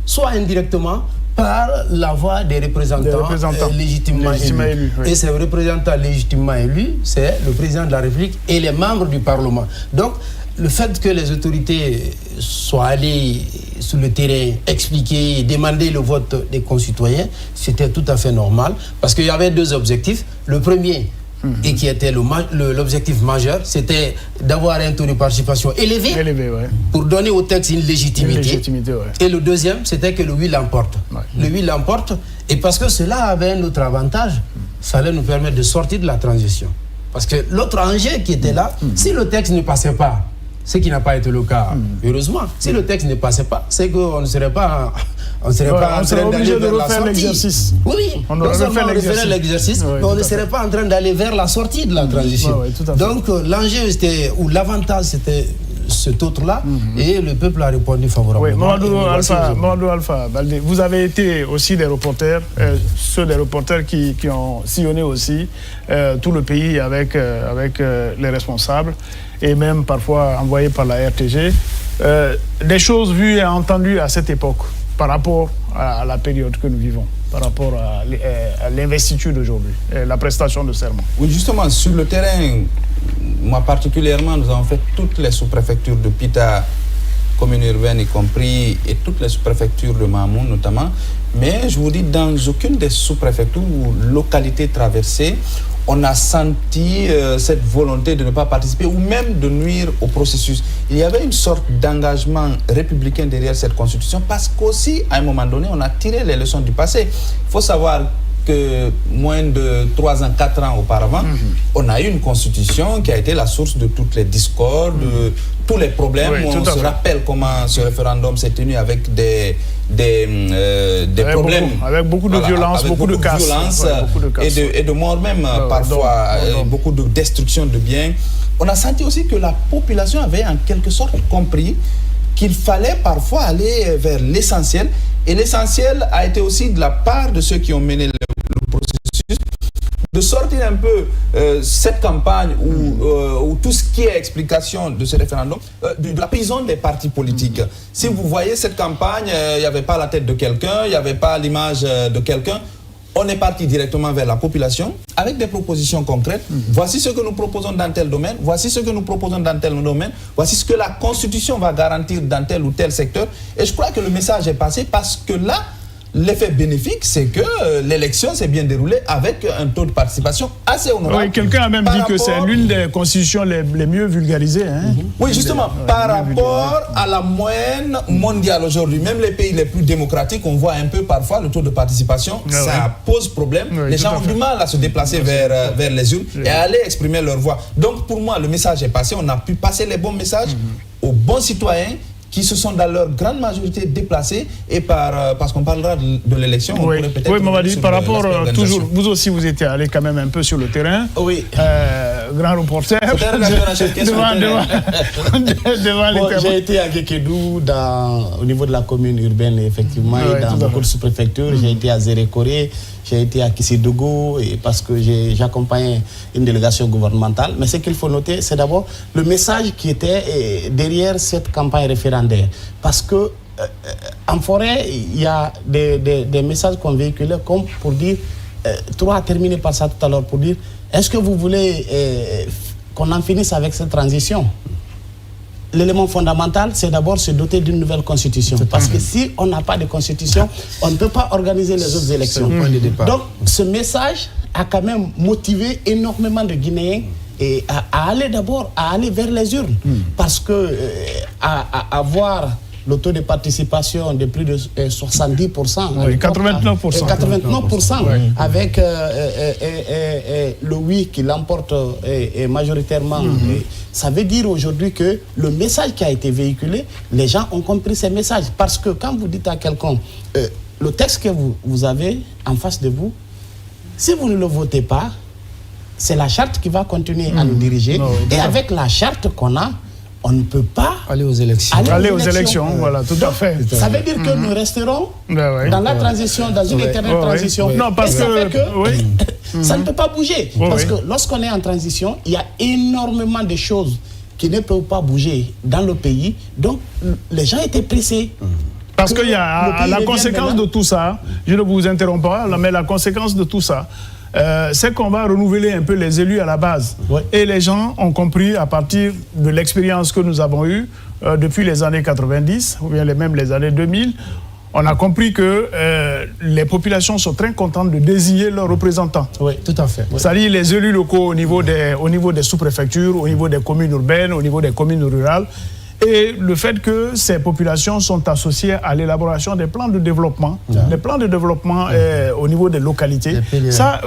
soit indirectement par la voix des représentants légitimement élus. Et ces représentants légitimement élus, c'est le président de la République et les membres du Parlement. Donc, le fait que les autorités soient allées sur le terrain expliquer, demander le vote des concitoyens, c'était tout à fait normal, parce qu'il y avait deux objectifs. Le premier, et qui était l'objectif majeur, c'était d'avoir un taux de participation élevé pour donner au texte une légitimité. Et le deuxième, c'était que le oui l'emporte. Le oui l'emporte, et parce que cela avait un autre avantage, ça allait nous permettre de sortir de la transition. Parce que l'autre enjeu qui était là, si le texte ne passait pas, ce qui n'a pas été le cas, heureusement, si le texte ne passait pas, c'est qu'on ne serait pas... On serait obligé de refaire l'exercice. Oui, on referait l'exercice, mais on ne serait pas en train d'aller vers la sortie de la transition. Donc l'enjeu, ou l'avantage, c'était cet autre-là, et le peuple a répondu favorablement. Oui, Mamadou Alpha Baldé, vous avez été aussi des reporters, ceux des reporters qui ont sillonné aussi tout le pays avec les responsables, et même parfois envoyés par la RTG. Des choses vues et entendues à cette époque, par rapport à la période que nous vivons, par rapport à l'investiture d'aujourd'hui, la prestation de serment. Oui, justement, sur le terrain, moi particulièrement, nous avons fait toutes les sous-préfectures de Pita, commune urbaine y compris, et toutes les sous-préfectures de Mamoun notamment. Mais je vous dis, dans aucune des sous-préfectures ou localités traversées, on a senti cette volonté de ne pas participer ou même de nuire au processus. Il y avait une sorte d'engagement républicain derrière cette constitution, parce qu'aussi, à un moment donné, on a tiré les leçons du passé. Il faut savoir que moins de 3 ans, 4 ans auparavant, on a eu une constitution qui a été la source de toutes les discordes, de tous les problèmes. On se rappelle comment ce référendum s'est tenu avec des problèmes. Avec beaucoup de violence, beaucoup de casse. Et de morts même, parfois, beaucoup de destruction de biens. On a senti aussi que la population avait en quelque sorte compris qu'il fallait parfois aller vers l'essentiel. Et l'essentiel a été aussi de la part de ceux qui ont mené le processus, de sortir un peu cette campagne ou tout ce qui est explication de ce référendum, de la prison des partis politiques. Si vous voyez cette campagne, il n'y avait pas la tête de quelqu'un, il n'y avait pas l'image de quelqu'un. On est parti directement vers la population avec des propositions concrètes. Voici ce que nous proposons dans tel domaine, voici ce que nous proposons dans tel domaine, voici ce que la Constitution va garantir dans tel ou tel secteur. Et je crois que le message est passé, parce que là, l'effet bénéfique, c'est que l'élection s'est bien déroulée avec un taux de participation assez honorable. Oui, quelqu'un a même dit que c'est l'une des constitutions les mieux vulgarisées. Hein. Oui, justement, par rapport à la moyenne mondiale aujourd'hui, même les pays les plus démocratiques, on voit un peu parfois le taux de participation, ça pose problème. Les gens ont du mal à se déplacer vers les urnes et à aller exprimer leur voix. Donc pour moi, le message est passé, on a pu passer les bons messages aux bons citoyens, qui se sont dans leur grande majorité déplacés, et parce qu'on parlera de l'élection, on pourrait peut-être... Oui, Mamadi, par rapport, toujours, vous aussi vous étiez allé quand même un peu sur le terrain. Oui. Grand reporter. J'ai été à Gekedou, au niveau de la commune urbaine, effectivement, et dans beaucoup de sous-préfectures. J'ai été à Zérékoré, j'ai été à Kissidougou, parce que j'accompagnais une délégation gouvernementale. Mais ce qu'il faut noter, c'est d'abord le message qui était derrière cette campagne référendaire. Parce que en forêt, il y a des messages qu'on véhiculait comme pour dire, toi a terminé par ça tout à l'heure, pour dire, est-ce que vous voulez qu'on en finisse avec cette transition? L'élément fondamental, c'est d'abord se doter d'une nouvelle constitution. Parce que si on n'a pas de constitution, on ne peut pas organiser les autres élections. Donc, ce message a quand même motivé énormément de Guinéens et à aller d'abord, à aller vers les urnes. Parce que à avoir le taux de participation de plus de 70%. 89%. Avec le oui qui l'emporte majoritairement. Ça veut dire aujourd'hui que le message qui a été véhiculé, les gens ont compris ces messages. Parce que quand vous dites à quelqu'un, le texte que vous avez en face de vous, si vous ne le votez pas, c'est la charte qui va continuer à nous diriger. Et avec la charte qu'on a, on ne peut pas aller aux élections. Aller aux élections, voilà, tout à fait. Ça veut dire que nous resterons dans la transition, dans une éternelle transition. Non, parce ça fait que ça ne Mhm. peut pas bouger. Parce que lorsqu'on est en transition, il y a énormément de choses qui ne peuvent pas bouger dans le pays. Donc, les gens étaient pressés. Parce qu'il y a la conséquence de tout ça, je ne vous interromps pas, mais la conséquence de tout ça, c'est qu'on va renouveler un peu les élus à la base. Et les gens ont compris à partir de l'expérience que nous avons eue depuis les années 90, ou bien même les années 2000, on a compris que les populations sont très contentes de désigner leurs représentants. Oui, tout à fait. C'est-à-dire les élus locaux au niveau des sous-préfectures, au niveau des communes urbaines, au niveau des communes rurales. Et le fait que ces populations sont associées à l'élaboration des plans de développement, les plans de développement au niveau des localités, ça,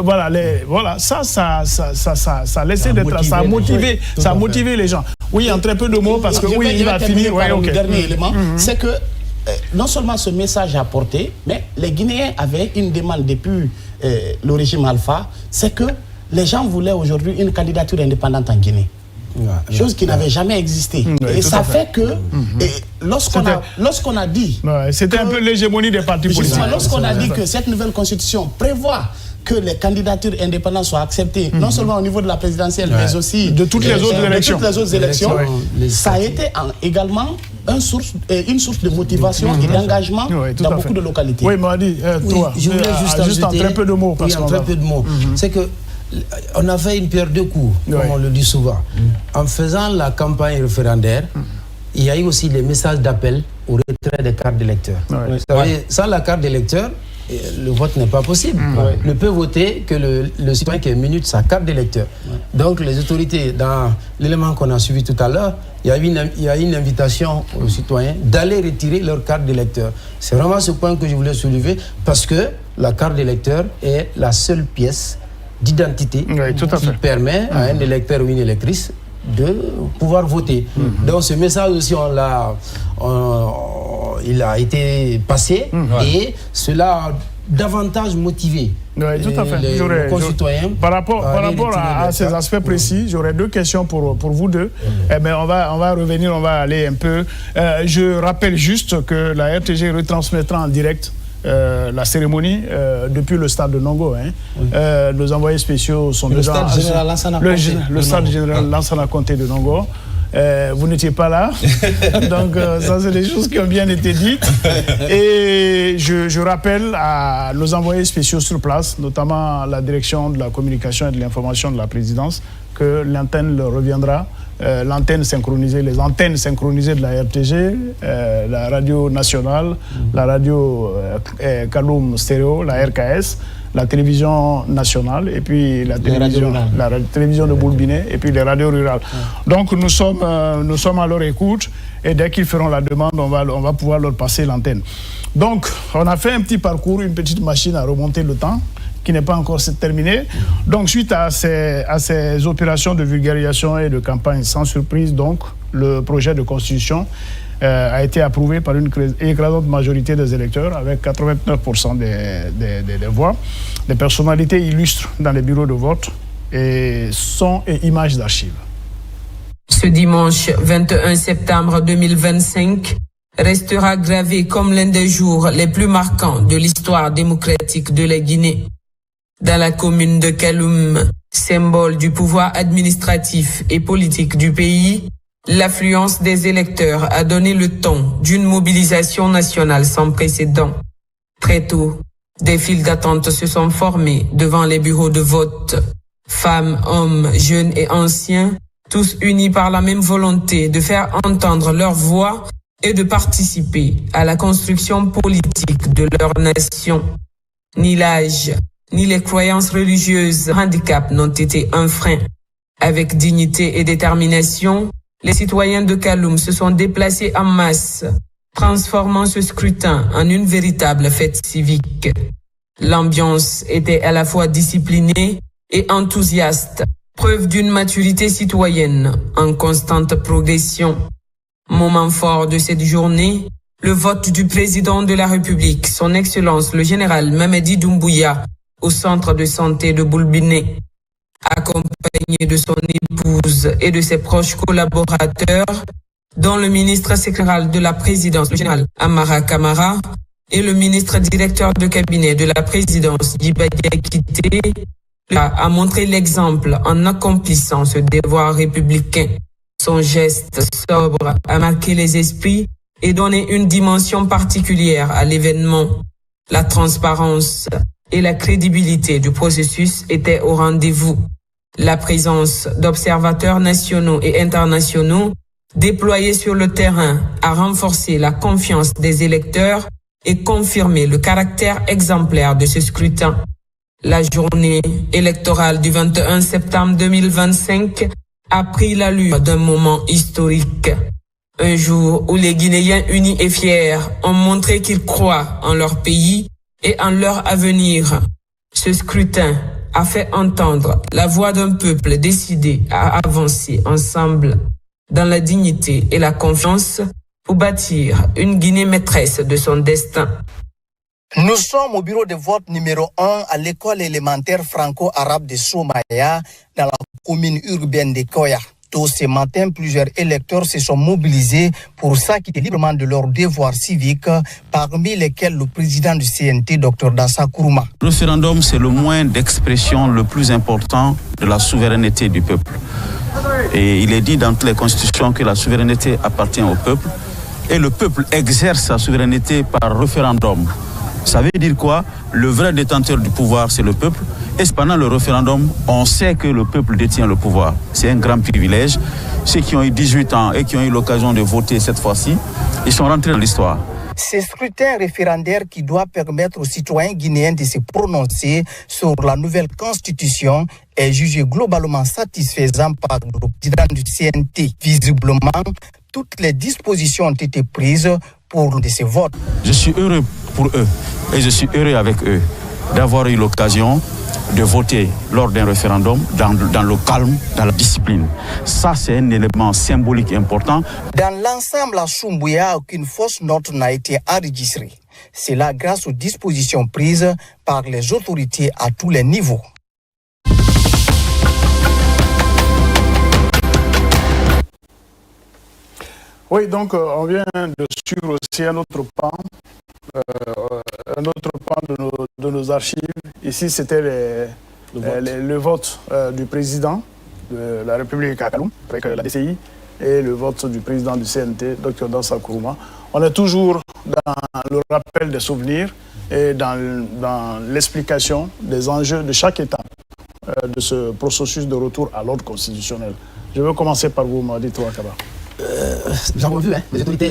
ça a laissé d'être, ça a motivé les gens. Oui, en très peu de mots, parce que oui, il va finir. Le dernier élément, c'est que non seulement ce message a porté, mais les Guinéens avaient une demande depuis le régime Alpha, c'est que les gens voulaient aujourd'hui une candidature indépendante en Guinée. Chose qui n'avait jamais existé. Et ça fait que lorsqu'on a dit... C'était un peu l'hégémonie des partis politiques. Lorsqu'on a dit que cette nouvelle constitution prévoit que les candidatures indépendantes soient acceptées, non seulement au niveau de la présidentielle, mais aussi de toutes les autres élections, ça a été également une source de motivation et d'engagement dans beaucoup de localités. Oui, Madi, toi, je voulais juste en très peu de mots. C'est que on a fait une pierre deux coups, comme on le dit souvent. En faisant la campagne référendaire, il y a eu aussi des messages d'appel au retrait des cartes d'électeurs. Sans la carte d'électeur, le vote n'est pas possible. Ne peut voter que le citoyen qui est muni de sa carte d'électeur. Donc les autorités, dans l'élément qu'on a suivi tout à l'heure, il y a une invitation aux citoyens d'aller retirer leur carte d'électeur. C'est vraiment ce point que je voulais soulever, parce que la carte d'électeur est la seule pièce d'identité qui permet à un électeur ou une électrice de pouvoir voter. Donc ce message aussi, il a été passé et cela a davantage motivé les concitoyens. Par rapport à ces aspects précis, j'aurais deux questions pour vous deux. On va revenir, on va aller un peu. Je rappelle juste que la RTG retransmettra en direct la cérémonie depuis le stade de Nongo. Nos envoyés spéciaux sont le stade général Lansana Conté de Nongo. Vous n'étiez pas là, donc ça c'est des choses qui ont bien été dites. Et je rappelle à nos envoyés spéciaux sur place, notamment la direction de la communication et de l'information de la présidence, que l'antenne leur reviendra. L'antenne synchronisée, les antennes synchronisées de la RTG, la radio nationale, la radio Kaloum Stéréo, la RKS, la télévision nationale et puis la télévision de Boulbiné et puis les radios rurales. Donc nous sommes à leur écoute et dès qu'ils feront la demande, on va pouvoir leur passer l'antenne. Donc on a fait un petit parcours, une petite machine à remonter le temps qui n'est pas encore terminée. Donc suite à ces opérations de vulgarisation et de campagne, sans surprise, donc le projet de constitution a été approuvé par une écrasante majorité des électeurs avec 89% des voix. Des personnalités illustres dans les bureaux de vote et son et images d'archives. Ce dimanche 21 septembre 2025 restera gravé comme l'un des jours les plus marquants de l'histoire démocratique de la Guinée. Dans la commune de Kaloum, symbole du pouvoir administratif et politique du pays, l'affluence des électeurs a donné le ton d'une mobilisation nationale sans précédent. Très tôt, des files d'attente se sont formées devant les bureaux de vote. Femmes, hommes, jeunes et anciens, tous unis par la même volonté de faire entendre leur voix et de participer à la construction politique de leur nation. Ni l'âge, ni les croyances religieuses, handicap n'ont été un frein. Avec dignité et détermination, les citoyens de Kaloum se sont déplacés en masse, transformant ce scrutin en une véritable fête civique. L'ambiance était à la fois disciplinée et enthousiaste, preuve d'une maturité citoyenne en constante progression. Moment fort de cette journée, le vote du président de la République, son Excellence le général Mamadi Doumbouya, au centre de santé de Boulbiné. Accompagné de son épouse et de ses proches collaborateurs, dont le ministre secrétaire de la présidence, le général Amara Kamara, et le ministre directeur de cabinet de la présidence, Djiba Diakité, a montré l'exemple en accomplissant ce devoir républicain. Son geste sobre a marqué les esprits et donné une dimension particulière à l'événement. La transparence et la crédibilité du processus étaient au rendez-vous. La présence d'observateurs nationaux et internationaux déployés sur le terrain a renforcé la confiance des électeurs et confirmé le caractère exemplaire de ce scrutin. La journée électorale du 21 septembre 2025 a pris l'allure d'un moment historique. Un jour où les Guinéens unis et fiers ont montré qu'ils croient en leur pays et en leur avenir. Ce scrutin a fait entendre la voix d'un peuple décidé à avancer ensemble dans la dignité et la confiance pour bâtir une Guinée maîtresse de son destin. Nous sommes au bureau de vote numéro 1 à l'école élémentaire franco-arabe de Soumaya dans la commune urbaine de Koya. Tôt ce matin, plusieurs électeurs se sont mobilisés pour s'acquitter librement de leurs devoirs civiques, parmi lesquels le président du CNT, Dr Dansa Kourouma. Le référendum, c'est le moyen d'expression le plus important de la souveraineté du peuple. Et il est dit dans toutes les constitutions que la souveraineté appartient au peuple et le peuple exerce sa souveraineté par référendum. Ça veut dire quoi? Le vrai détenteur du pouvoir, c'est le peuple. Et pendant le référendum, on sait que le peuple détient le pouvoir. C'est un grand privilège. Ceux qui ont eu 18 ans et qui ont eu l'occasion de voter cette fois-ci, ils sont rentrés dans l'histoire. Ce scrutin référendaire qui doit permettre aux citoyens guinéens de se prononcer sur la nouvelle constitution est jugé globalement satisfaisant par le président du CNT. Visiblement, toutes les dispositions ont été prises pour ce vote. Je suis heureux pour eux et je suis heureux avec eux d'avoir eu l'occasion de voter lors d'un référendum dans le calme, dans la discipline. Ça, c'est un élément symbolique important. Dans l'ensemble, à Soumbouya, aucune fausse note n'a été enregistrée. C'est là grâce aux dispositions prises par les autorités à tous les niveaux. Oui, donc on vient de suivre aussi un autre pan de nos archives. Ici, c'était le vote du président de la République Kakalu, avec la DCI, et le vote du président du CNT, Dr Dansa Kourouma. On est toujours dans le rappel des souvenirs et dans l'explication des enjeux de chaque étape de ce processus de retour à l'ordre constitutionnel. Je veux commencer par vous, Madi Touakaba. Nous avons vu, les autorités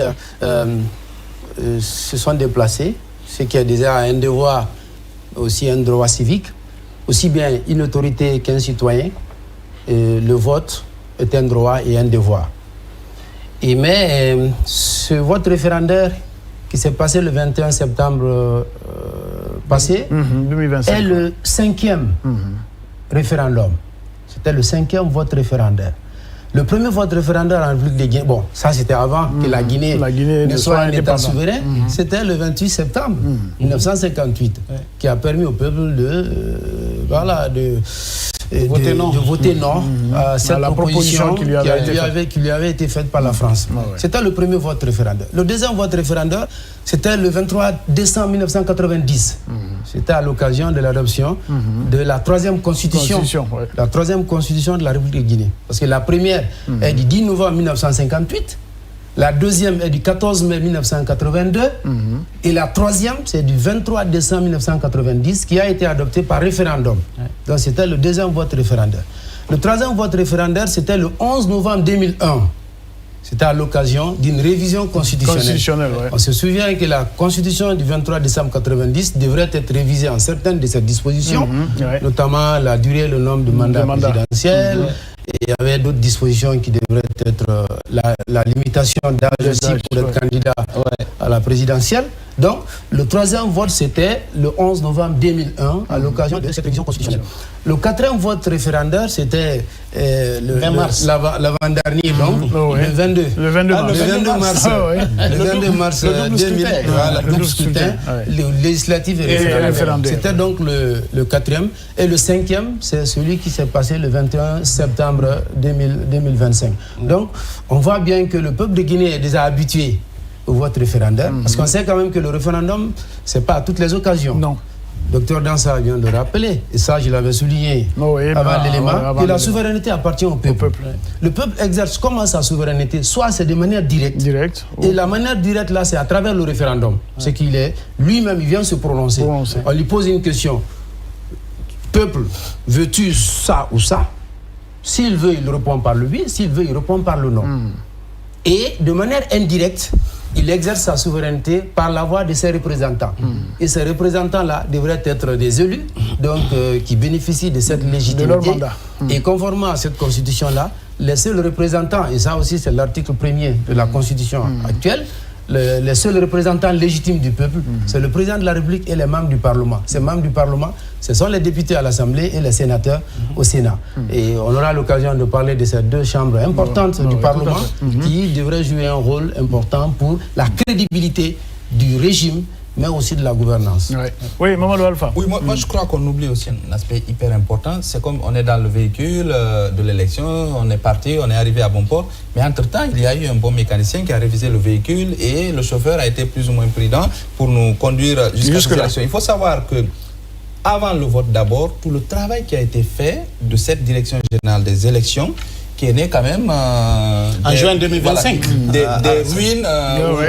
se sont déplacées, ce qui est déjà un devoir, aussi un droit civique, aussi bien une autorité qu'un citoyen. Le vote est un droit et un devoir. Mais ce vote référendaire qui s'est passé le 21 septembre passé 2025, est le 5e référendum. C'était le 5e vote référendaire. Le premier vote référendaire en République de Guinée, bon, ça c'était avant que la Guinée ne soit un État souverain, c'était le 28 septembre 1958, qui a permis au peuple de voter non à cette proposition qui lui avait été faite par la France. C'était le premier vote référendaire. Le deuxième vote référendaire, c'était le 23 décembre 1990. C'était à l'occasion de l'adoption de la troisième constitution, la troisième constitution de la République de Guinée. Parce que la première est du 10 novembre 1958, la deuxième est du 14 mai 1982, et la troisième, c'est du 23 décembre 1990, qui a été adoptée par référendum. Donc c'était le deuxième vote référendaire. Le troisième vote référendaire, c'était le 11 novembre 2001. C'était à l'occasion d'une révision constitutionnelle. On se souvient que la constitution du 23 décembre 1990 devrait être révisée en certaines de ses dispositions, notamment la durée et le nombre de mandats présidentiels. Et il y avait d'autres dispositions qui devraient être la limitation d'âge aussi pour être candidat à la présidentielle. Donc, le troisième vote, c'était le 11 novembre 2001, à l'occasion de cette révision constitutionnelle. Le quatrième vote référendaire, c'était le 20 mars. L'avant-dernier, donc, le 22. Le 22 mars. Le 22 mars. Le 22 mars 2000, le double scrutin, le législatif et référendaire. C'était donc le quatrième. Et le cinquième, c'est celui qui s'est passé le 21 septembre 2025. Donc, on voit bien que le peuple de Guinée est déjà habitué au vote référendaire, parce qu'on sait quand même que le référendum, ce n'est pas à toutes les occasions. Non. Docteur Dansa vient de rappeler, et ça je l'avais souligné avant l'élément, que la souveraineté appartient au peuple. Le peuple exerce comment sa souveraineté? Soit c'est de manière directe, et la manière directe là, c'est à travers le référendum. C'est qu'il est, lui-même, il vient se prononcer. On lui pose une question. Peuple, veux-tu ça ou ça? S'il veut, il répond par le oui, s'il veut, il répond par le non. Et de manière indirecte, il exerce sa souveraineté par la voix de ses représentants. Et ces représentants-là devraient être des élus, donc qui bénéficient de cette légitimité. De leur mandat. Et conformément à cette constitution-là, les seuls représentants, et ça aussi c'est l'article 1er de la constitution actuelle, les seuls représentants légitimes du peuple, c'est le président de la République et les membres du Parlement. Ces membres du Parlement, ce sont les députés à l'Assemblée et les sénateurs au Sénat. Et on aura l'occasion de parler de ces deux chambres importantes du Parlement qui devraient jouer un rôle important pour la crédibilité du régime, mais aussi de la gouvernance. Oui, Mamadou Alpha. Oui, moi je crois qu'on oublie aussi un aspect hyper important. C'est comme on est dans le véhicule de l'élection, on est parti, on est arrivé à bon port. Mais entre-temps, il y a eu un bon mécanicien qui a révisé le véhicule et le chauffeur a été plus ou moins prudent pour nous conduire jusqu'à l'élection. Il faut savoir que avant le vote d'abord, tout le travail qui a été fait de cette direction générale des élections, qui est né quand même en juin 2025, des ruines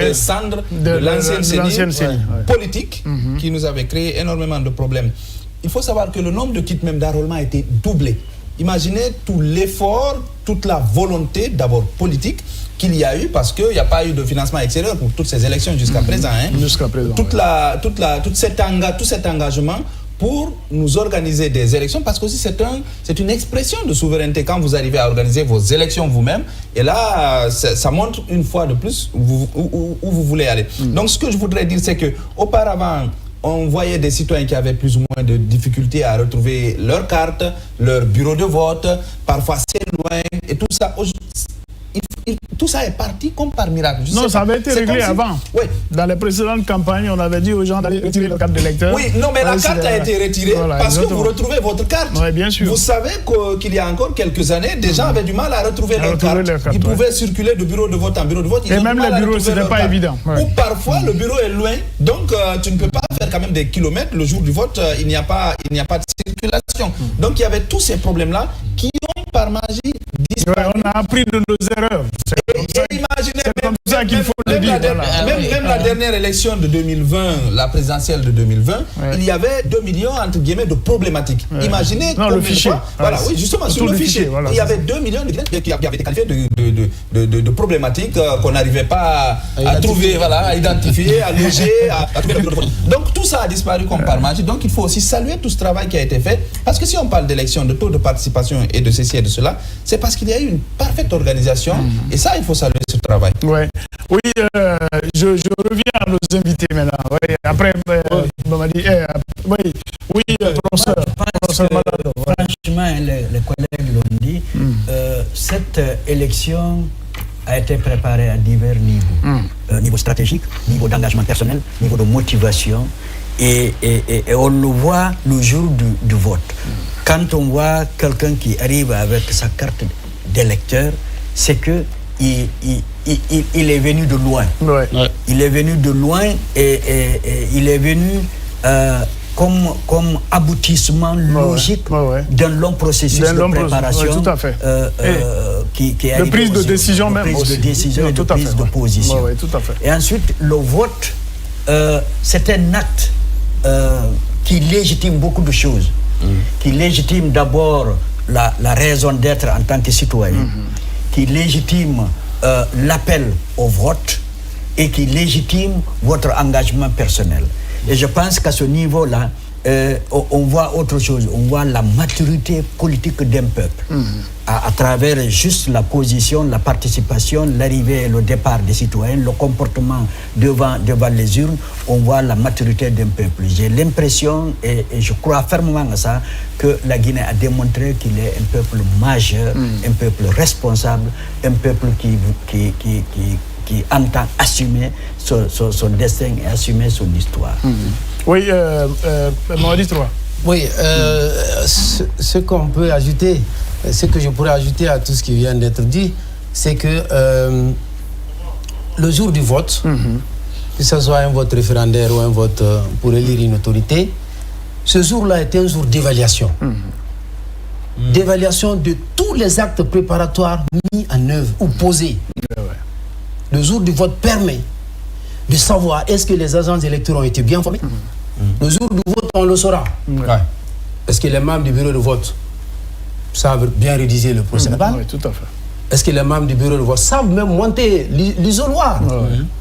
des cendres de l'ancienne CENI politique qui nous avait créé énormément de problèmes. Il faut savoir que le nombre de kits même d'enrôlement a été doublé. Imaginez tout l'effort, toute la volonté d'abord politique qu'il y a eu, parce qu'il n'y a pas eu de financement extérieur pour toutes ces élections jusqu'à présent. Jusqu'à présent. Tout cet engagement pour nous organiser des élections, parce que c'est une expression de souveraineté quand vous arrivez à organiser vos élections vous-même. Et là, ça montre une fois de plus où vous voulez aller. Donc ce que je voudrais dire, c'est qu'auparavant, on voyait des citoyens qui avaient plus ou moins de difficultés à retrouver leur carte, leur bureau de vote, parfois c'est loin, et tout ça. Tout ça est parti comme par miracle. Non, ça avait été réglé avant. Oui. Dans les précédentes campagnes, on avait dit aux gens d'aller retirer leur carte d'électeur. Oui, non, mais la carte a été retirée parce que vous retrouvez votre carte. Oui, bien sûr. Vous savez qu'il y a encore quelques années, des gens avaient du mal à retrouver leur carte. Ils pouvaient circuler de bureau de vote en bureau de vote. Et même les bureaux, ce n'était pas évident. Ou parfois, le bureau est loin, donc tu ne peux pas faire quand même des kilomètres. Le jour du vote, il n'y a pas de circulation. Donc il y avait tous ces problèmes-là qui ont par magie disparu. On a appris de nos erreurs. C'est comme ça qu'il faut le dire. Même la dernière élection de 2020, la présidentielle de 2020, il y avait 2 millions entre guillemets de problématiques. Imaginez le fichier. Voilà, oui, justement, sur le fichier. Il y avait 2 millions de Guinéens qui avaient été qualifiés de problématiques qu'on n'arrivait pas à trouver, à identifier, à loger, à trouver. Donc tout ça a disparu comme par magie. Donc il faut aussi saluer tout ce travail qui a été fait. Parce que si on parle d'élection, de taux de participation et de ceci et de cela, c'est parce qu'il y a eu une parfaite organisation. Et ça, il faut saluer ce travail. Oui, je reviens à nos invités maintenant. Oui, après, professeur. Franchement, les collègues l'ont dit, cette élection a été préparée à divers niveaux. Niveau stratégique, niveau d'engagement personnel, niveau de motivation. Et on le voit le jour du vote. Quand on voit quelqu'un qui arrive avec sa carte d'électeur, c'est que il est venu de loin. Il est venu de loin et il est venu comme aboutissement logique d'un long processus de préparation tout à fait. qui est de prise de décision même prise de décision et de prise de position. Tout à fait. Et ensuite, le vote, c'est un acte qui légitime beaucoup de choses. Qui légitime d'abord la raison d'être en tant que citoyen, qui légitime l'appel au vote et qui légitime votre engagement personnel. Et je pense qu'à ce niveau-là, on voit autre chose, on voit la maturité politique d'un peuple. À travers juste la position, la participation, l'arrivée et le départ des citoyens, le comportement devant les urnes, on voit la maturité d'un peuple. J'ai l'impression, et je crois fermement à ça, que la Guinée a démontré qu'il est un peuple majeur, un peuple responsable, un peuple qui entend assumer son destin et assumer son histoire. Oui, Maudit Roy. Oui, ce qu'on peut ajouter, ce que je pourrais ajouter à tout ce qui vient d'être dit, c'est que le jour du vote, que ce soit un vote référendaire ou un vote pour élire une autorité, ce jour-là est un jour d'évaluation. D'évaluation de tous les actes préparatoires mis en œuvre ou posés. Le jour du vote permet de savoir est-ce que les agents électoraux ont été bien formés. Le jour du vote, on le saura. Est-ce que les membres du bureau de vote savent bien rédiger le procès-verbal? Oui, tout à fait. Est-ce que les membres du bureau de vote savent même monter l'isoloir?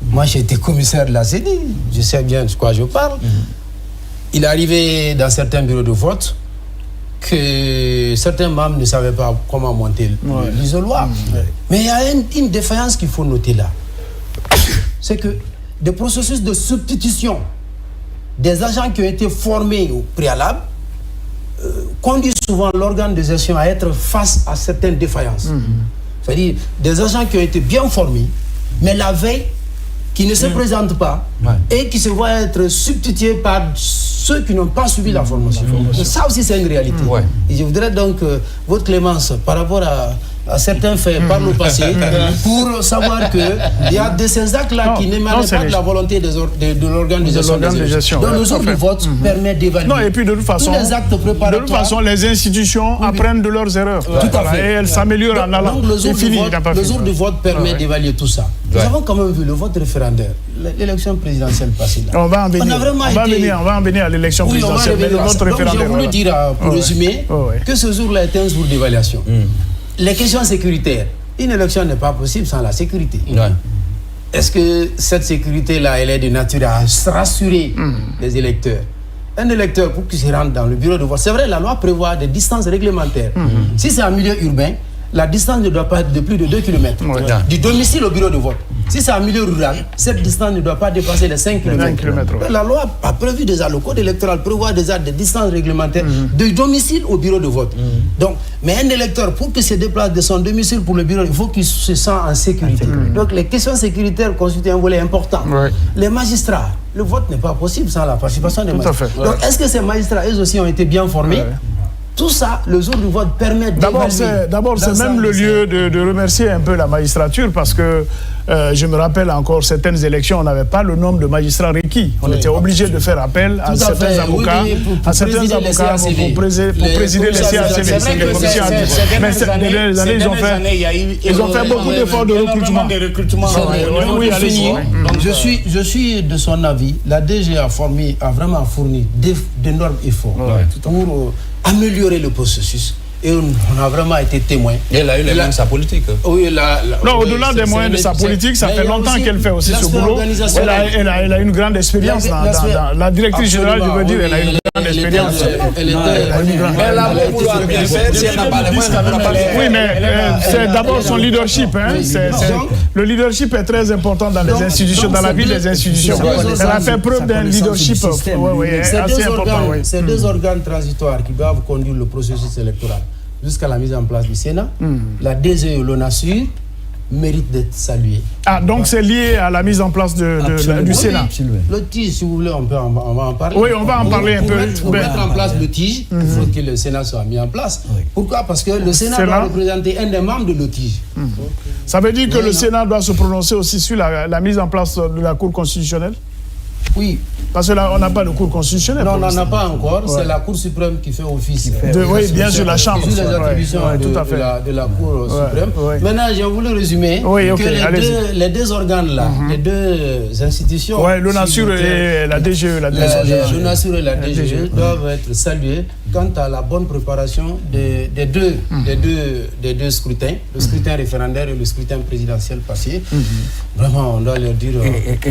Moi, j'ai été commissaire de la CENI, je sais bien de quoi je parle. Il est arrivé dans certains bureaux de vote que certains membres ne savaient pas comment monter l'isoloir. Mais il y a une défaillance qu'il faut noter là. C'est que des processus de substitution des agents qui ont été formés au préalable conduisent souvent l'organe de gestion à être face à certaines défaillances. C'est-à-dire des agents qui ont été bien formés, mais la veille, qui ne se présentent pas et qui se voient être substitués par ceux qui n'ont pas suivi la formation. Ça aussi, c'est une réalité. Et je voudrais donc votre clémence par rapport à certains faits par le passé pour savoir qu'il y a de ces actes-là qui n'émanent pas de la volonté de l'organe de gestion. Donc le jour du vote permet d'évaluer. Non, et puis de toute façon, tous les actes préparatoires. De toute façon, les institutions apprennent de leurs erreurs. Tout à fait. Et elles s'améliorent en allant. Donc le jour du vote permet d'évaluer tout ça. Nous avons quand même vu le vote référendaire, l'élection présidentielle passée. On va en venir à l'élection présidentielle. Donc j'ai voulu dire, pour résumer, que ce jour-là est un jour d'évaluation. Les questions sécuritaires, une élection n'est pas possible sans la sécurité. Est-ce que cette sécurité-là, elle est de nature à rassurer les électeurs? Un électeur, pour qu'il se rende dans le bureau de vote, c'est vrai, la loi prévoit des distances réglementaires. Si c'est en milieu urbain, la distance ne doit pas être de plus de 2 km du domicile au bureau de vote. Si c'est en milieu rural, cette distance ne doit pas dépasser les 5 km. La loi a prévu déjà, le code électoral prévoit déjà des distances réglementaires de domicile au bureau de vote. Donc, mais un électeur, pour qu'il se déplace de son domicile pour le bureau, il faut qu'il se sente en sécurité. Donc les questions sécuritaires constituent un volet important. Les magistrats, le vote n'est pas possible sans la participation des magistrats. Donc est-ce que ces magistrats, eux aussi, ont été bien formés? Tout ça, le jour du vote permet d'évaluer. D'abord, c'est même le lieu de remercier un peu la magistrature parce que je me rappelle encore certaines élections, on n'avait pas le nombre de magistrats requis. On était obligé de faire appel à certains avocats, pour présider les CACV. Mais ces dernières années, ils ont fait beaucoup d'efforts de recrutement. Oui, allez-y. Je suis de son avis. La DG a vraiment fourni d'énormes efforts pour améliorer le processus. Et on a vraiment été témoin. Et elle a eu les moyens de sa politique. Oui, non, au-delà des moyens de sa politique, ça fait longtemps qu'elle fait aussi ce boulot. Elle a une grande expérience. La directrice générale, je veux dire, elle a une grande expérience. Elle a beaucoup boulot à bien faire. Si elle n'a pas les moyens, elle n'a pas les moyens. Oui, mais c'est d'abord son leadership. Le leadership est très important dans les institutions, dans la vie des institutions. Elle a fait preuve d'un leadership assez important. C'est deux organes transitoires qui doivent conduire le processus électoral jusqu'à la mise en place du Sénat. La DGE et l'ONASUR méritent d'être salués. Ah, donc c'est lié à la mise en place du Sénat. Le TIGE, si vous voulez, on va en parler. Oui, on va en parler un peu. Pour mettre en place le TIGE, il faut que le Sénat soit mis en place. Pourquoi? Parce que le Sénat doit représenter un des membres de l'OTIGE. Ça veut dire que le Sénat doit se prononcer aussi sur la mise en place de la Cour constitutionnelle? Oui. Parce que là, on n'a pas de Cour constitutionnelle. Non, on n'en a pas encore. C'est la Cour suprême qui fait office. Oui, bien sûr, la Chambre. Sur les attributions de la Cour suprême. Maintenant, j'ai voulu résumer que les deux organes-là, les deux institutions... Oui, l'ONASUR et la DGE. L'ONASUR et la DGE doivent être salués quant à la bonne préparation des deux scrutins, le scrutin référendaire et le scrutin présidentiel passé. Vraiment, on doit leur dire...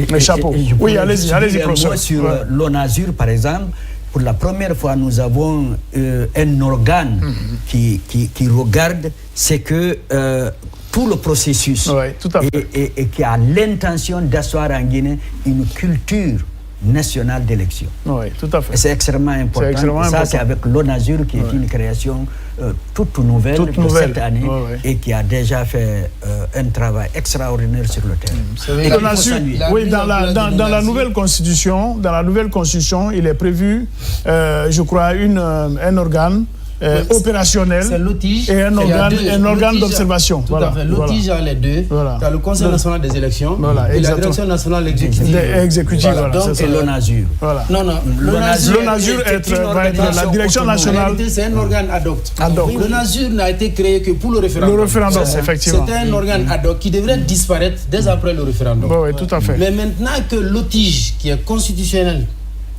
Les chapeaux. Oui, allez-y, professeur. Sur l'ONASUR, par exemple, pour la première fois, nous avons un organe qui regarde, c'est que tout le processus et qui a l'intention d'asseoir en Guinée une culture nationale d'élection. Oui, tout à fait. C'est extrêmement important. Ça, c'est avec l'ONASUR qui est une création toute nouvelle de cette année et qui a déjà fait un travail extraordinaire sur le terrain. l'ONASUR, oui, dans la nouvelle constitution, il est prévu, je crois, un organe opérationnel et un organe d'observation. Tout à fait. L'OTIGE a les deux. Tu as le Conseil national des élections et la Direction nationale exécutive. Donc, c'est l'ONASUR. Non, l'ONASUR va être la Direction nationale. En réalité, c'est un organe ad hoc. L'ONASUR n'a été créé que pour le référendum. Le référendum, effectivement. C'est un organe ad hoc qui devrait disparaître dès après le référendum. Oui, tout à fait. Mais maintenant que l'OTIGE, qui est constitutionnel,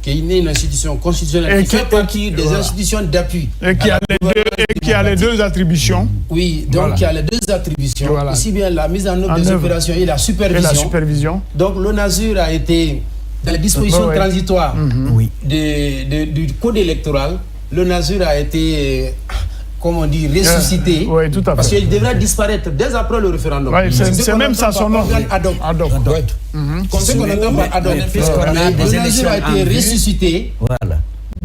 qui est une institution constitutionnelle, qui fait partie des institutions d'appui. Et qui a les deux attributions. Oui, donc qui a les deux attributions, aussi bien la mise en œuvre des opérations et la supervision. Donc l'ONASUR a été, dans les dispositions transitoires du code électoral, l'ONASUR a été... comme on dit, ressuscité, parce qu'il devrait disparaître dès après le référendum. C'est même ça son nom. Ad hoc. Comme ce qu'on entend par ad hoc. L'ONASUR a été ressuscité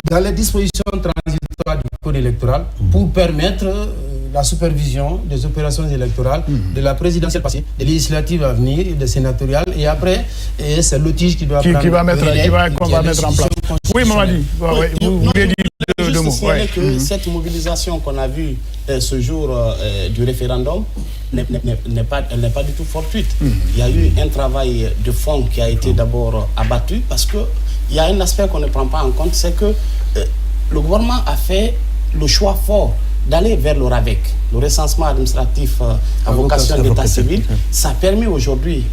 dans les dispositions transitoires du code électoral pour permettre la supervision des opérations électorales de la présidentielle passée, des législatives à venir, des sénatoriales, et après, c'est l'OTIGE qui doit prendre qu'on va mettre en place. Oui, Mamadi, vous voulez dire deux mots. Que cette mobilisation qu'on a vue ce jour du référendum n'est pas du tout fortuite. Il y a eu un travail de fond qui a été d'abord abattu parce qu'il y a un aspect qu'on ne prend pas en compte, c'est que le gouvernement a fait le choix fort d'aller vers le RAVEC, le recensement administratif à vocation d'état civil. Ça permet aujourd'hui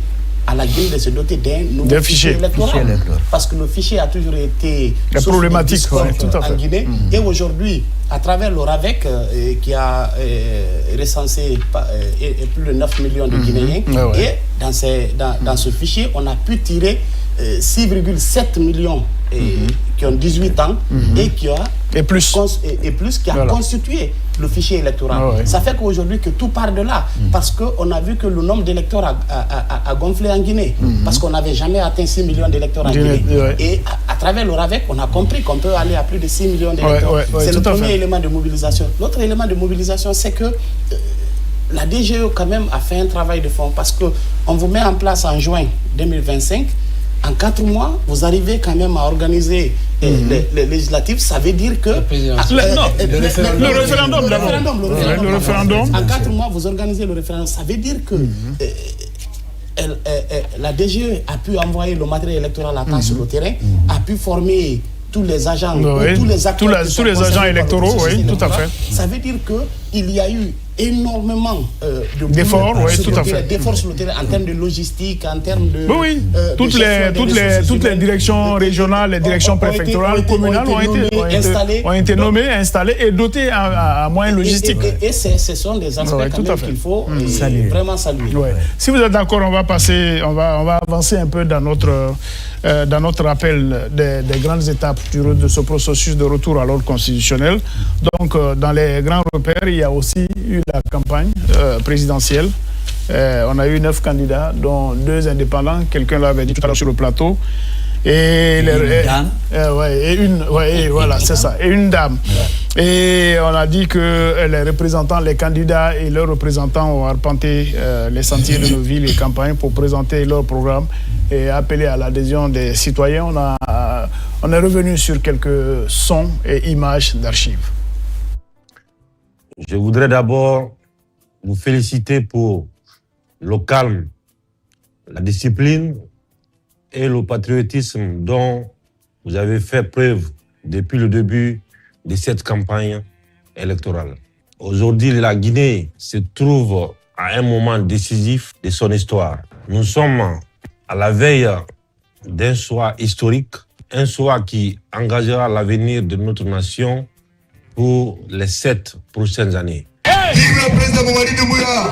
à la Guinée de se doter d'un nouveau fichier électoral. Parce que le fichier a toujours été problématique en Guinée. Et aujourd'hui, à travers le RAVEC, qui a recensé plus de 9 millions de Guinéens, et dans ce fichier, on a pu tirer 6,7 millions qui ont 18 ans et plus qui a constitué le fichier électoral. Ça fait qu'aujourd'hui que tout part de là, parce qu'on a vu que le nombre d'électeurs a gonflé en Guinée, parce qu'on n'avait jamais atteint 6 millions d'électeurs en Guinée. Et à travers le RAVEC, on a compris qu'on peut aller à plus de 6 millions d'électeurs. C'est le premier élément de mobilisation. L'autre élément de mobilisation, c'est que la DGE quand même a fait un travail de fond, parce qu'on vous met en place en juin 2025. En 4 mois, vous arrivez quand même à organiser les législatives. Ça veut dire que... Le référendum. En 4 mois, vous organisez le référendum. Ça veut dire que la DGE a pu envoyer le matériel électoral à temps sur le terrain, a pu former tous les agents, tous les acteurs, tous les agents électoraux, tout à fait. Ça veut dire qu'il y a eu énormément d'efforts sur le terrain en termes de logistique, en termes de... toutes les directions régionales, les directions préfectorales, communales ont été nommées, installées et dotées à moyens logistiques. Et ce sont des aspects qu'il faut vraiment saluer. Si vous êtes d'accord, on va avancer un peu dans notre rappel des grandes étapes de ce processus de retour à l'ordre constitutionnel. Donc, dans les grands repères, il y a aussi eu la campagne présidentielle. On a eu 9 candidats, dont 2 indépendants. Quelqu'un l'avait dit tout à l'heure sur le plateau. Et une dame. Et on a dit que les candidats et leurs représentants ont arpenté les sentiers de nos villes et campagnes pour présenter leur programme et appeler à l'adhésion des citoyens. On est revenu sur quelques sons et images d'archives. Je voudrais d'abord vous féliciter pour le calme, la discipline et le patriotisme dont vous avez fait preuve depuis le début de cette campagne électorale. Aujourd'hui, la Guinée se trouve à un moment décisif de son histoire. Nous sommes à la veille d'un choix historique, un choix qui engagera l'avenir de notre nation pour les 7 prochaines années. Vive le président Mamadi Doumbouya!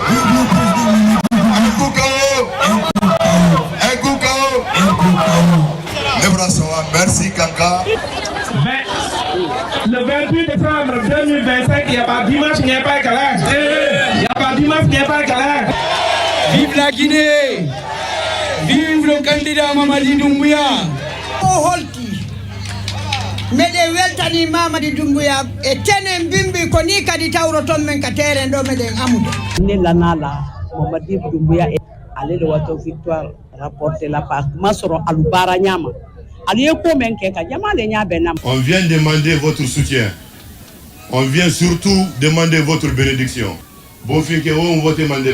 Un coup KO! Merci Kaka. Le 28 décembre 2025, il n'y a pas dimanche, il n'y a pas de calage. Il n'y a pas dimanche, il n'y a pas de calage. Vive la Guinée! Vive le candidat Mamadi Doumbouya! Oh, holti. Mede weltani Mamadi Doumbouya e tenen bimbi ko ni kadi tawro ton men ka tere ndo meden amude. Ne lanala Mamadi Doumbouya est allé de wato victoire rapporter la part masoro alubara nyama. On vient demander votre soutien. On vient surtout demander votre bénédiction. Bon fin que on vote mandé.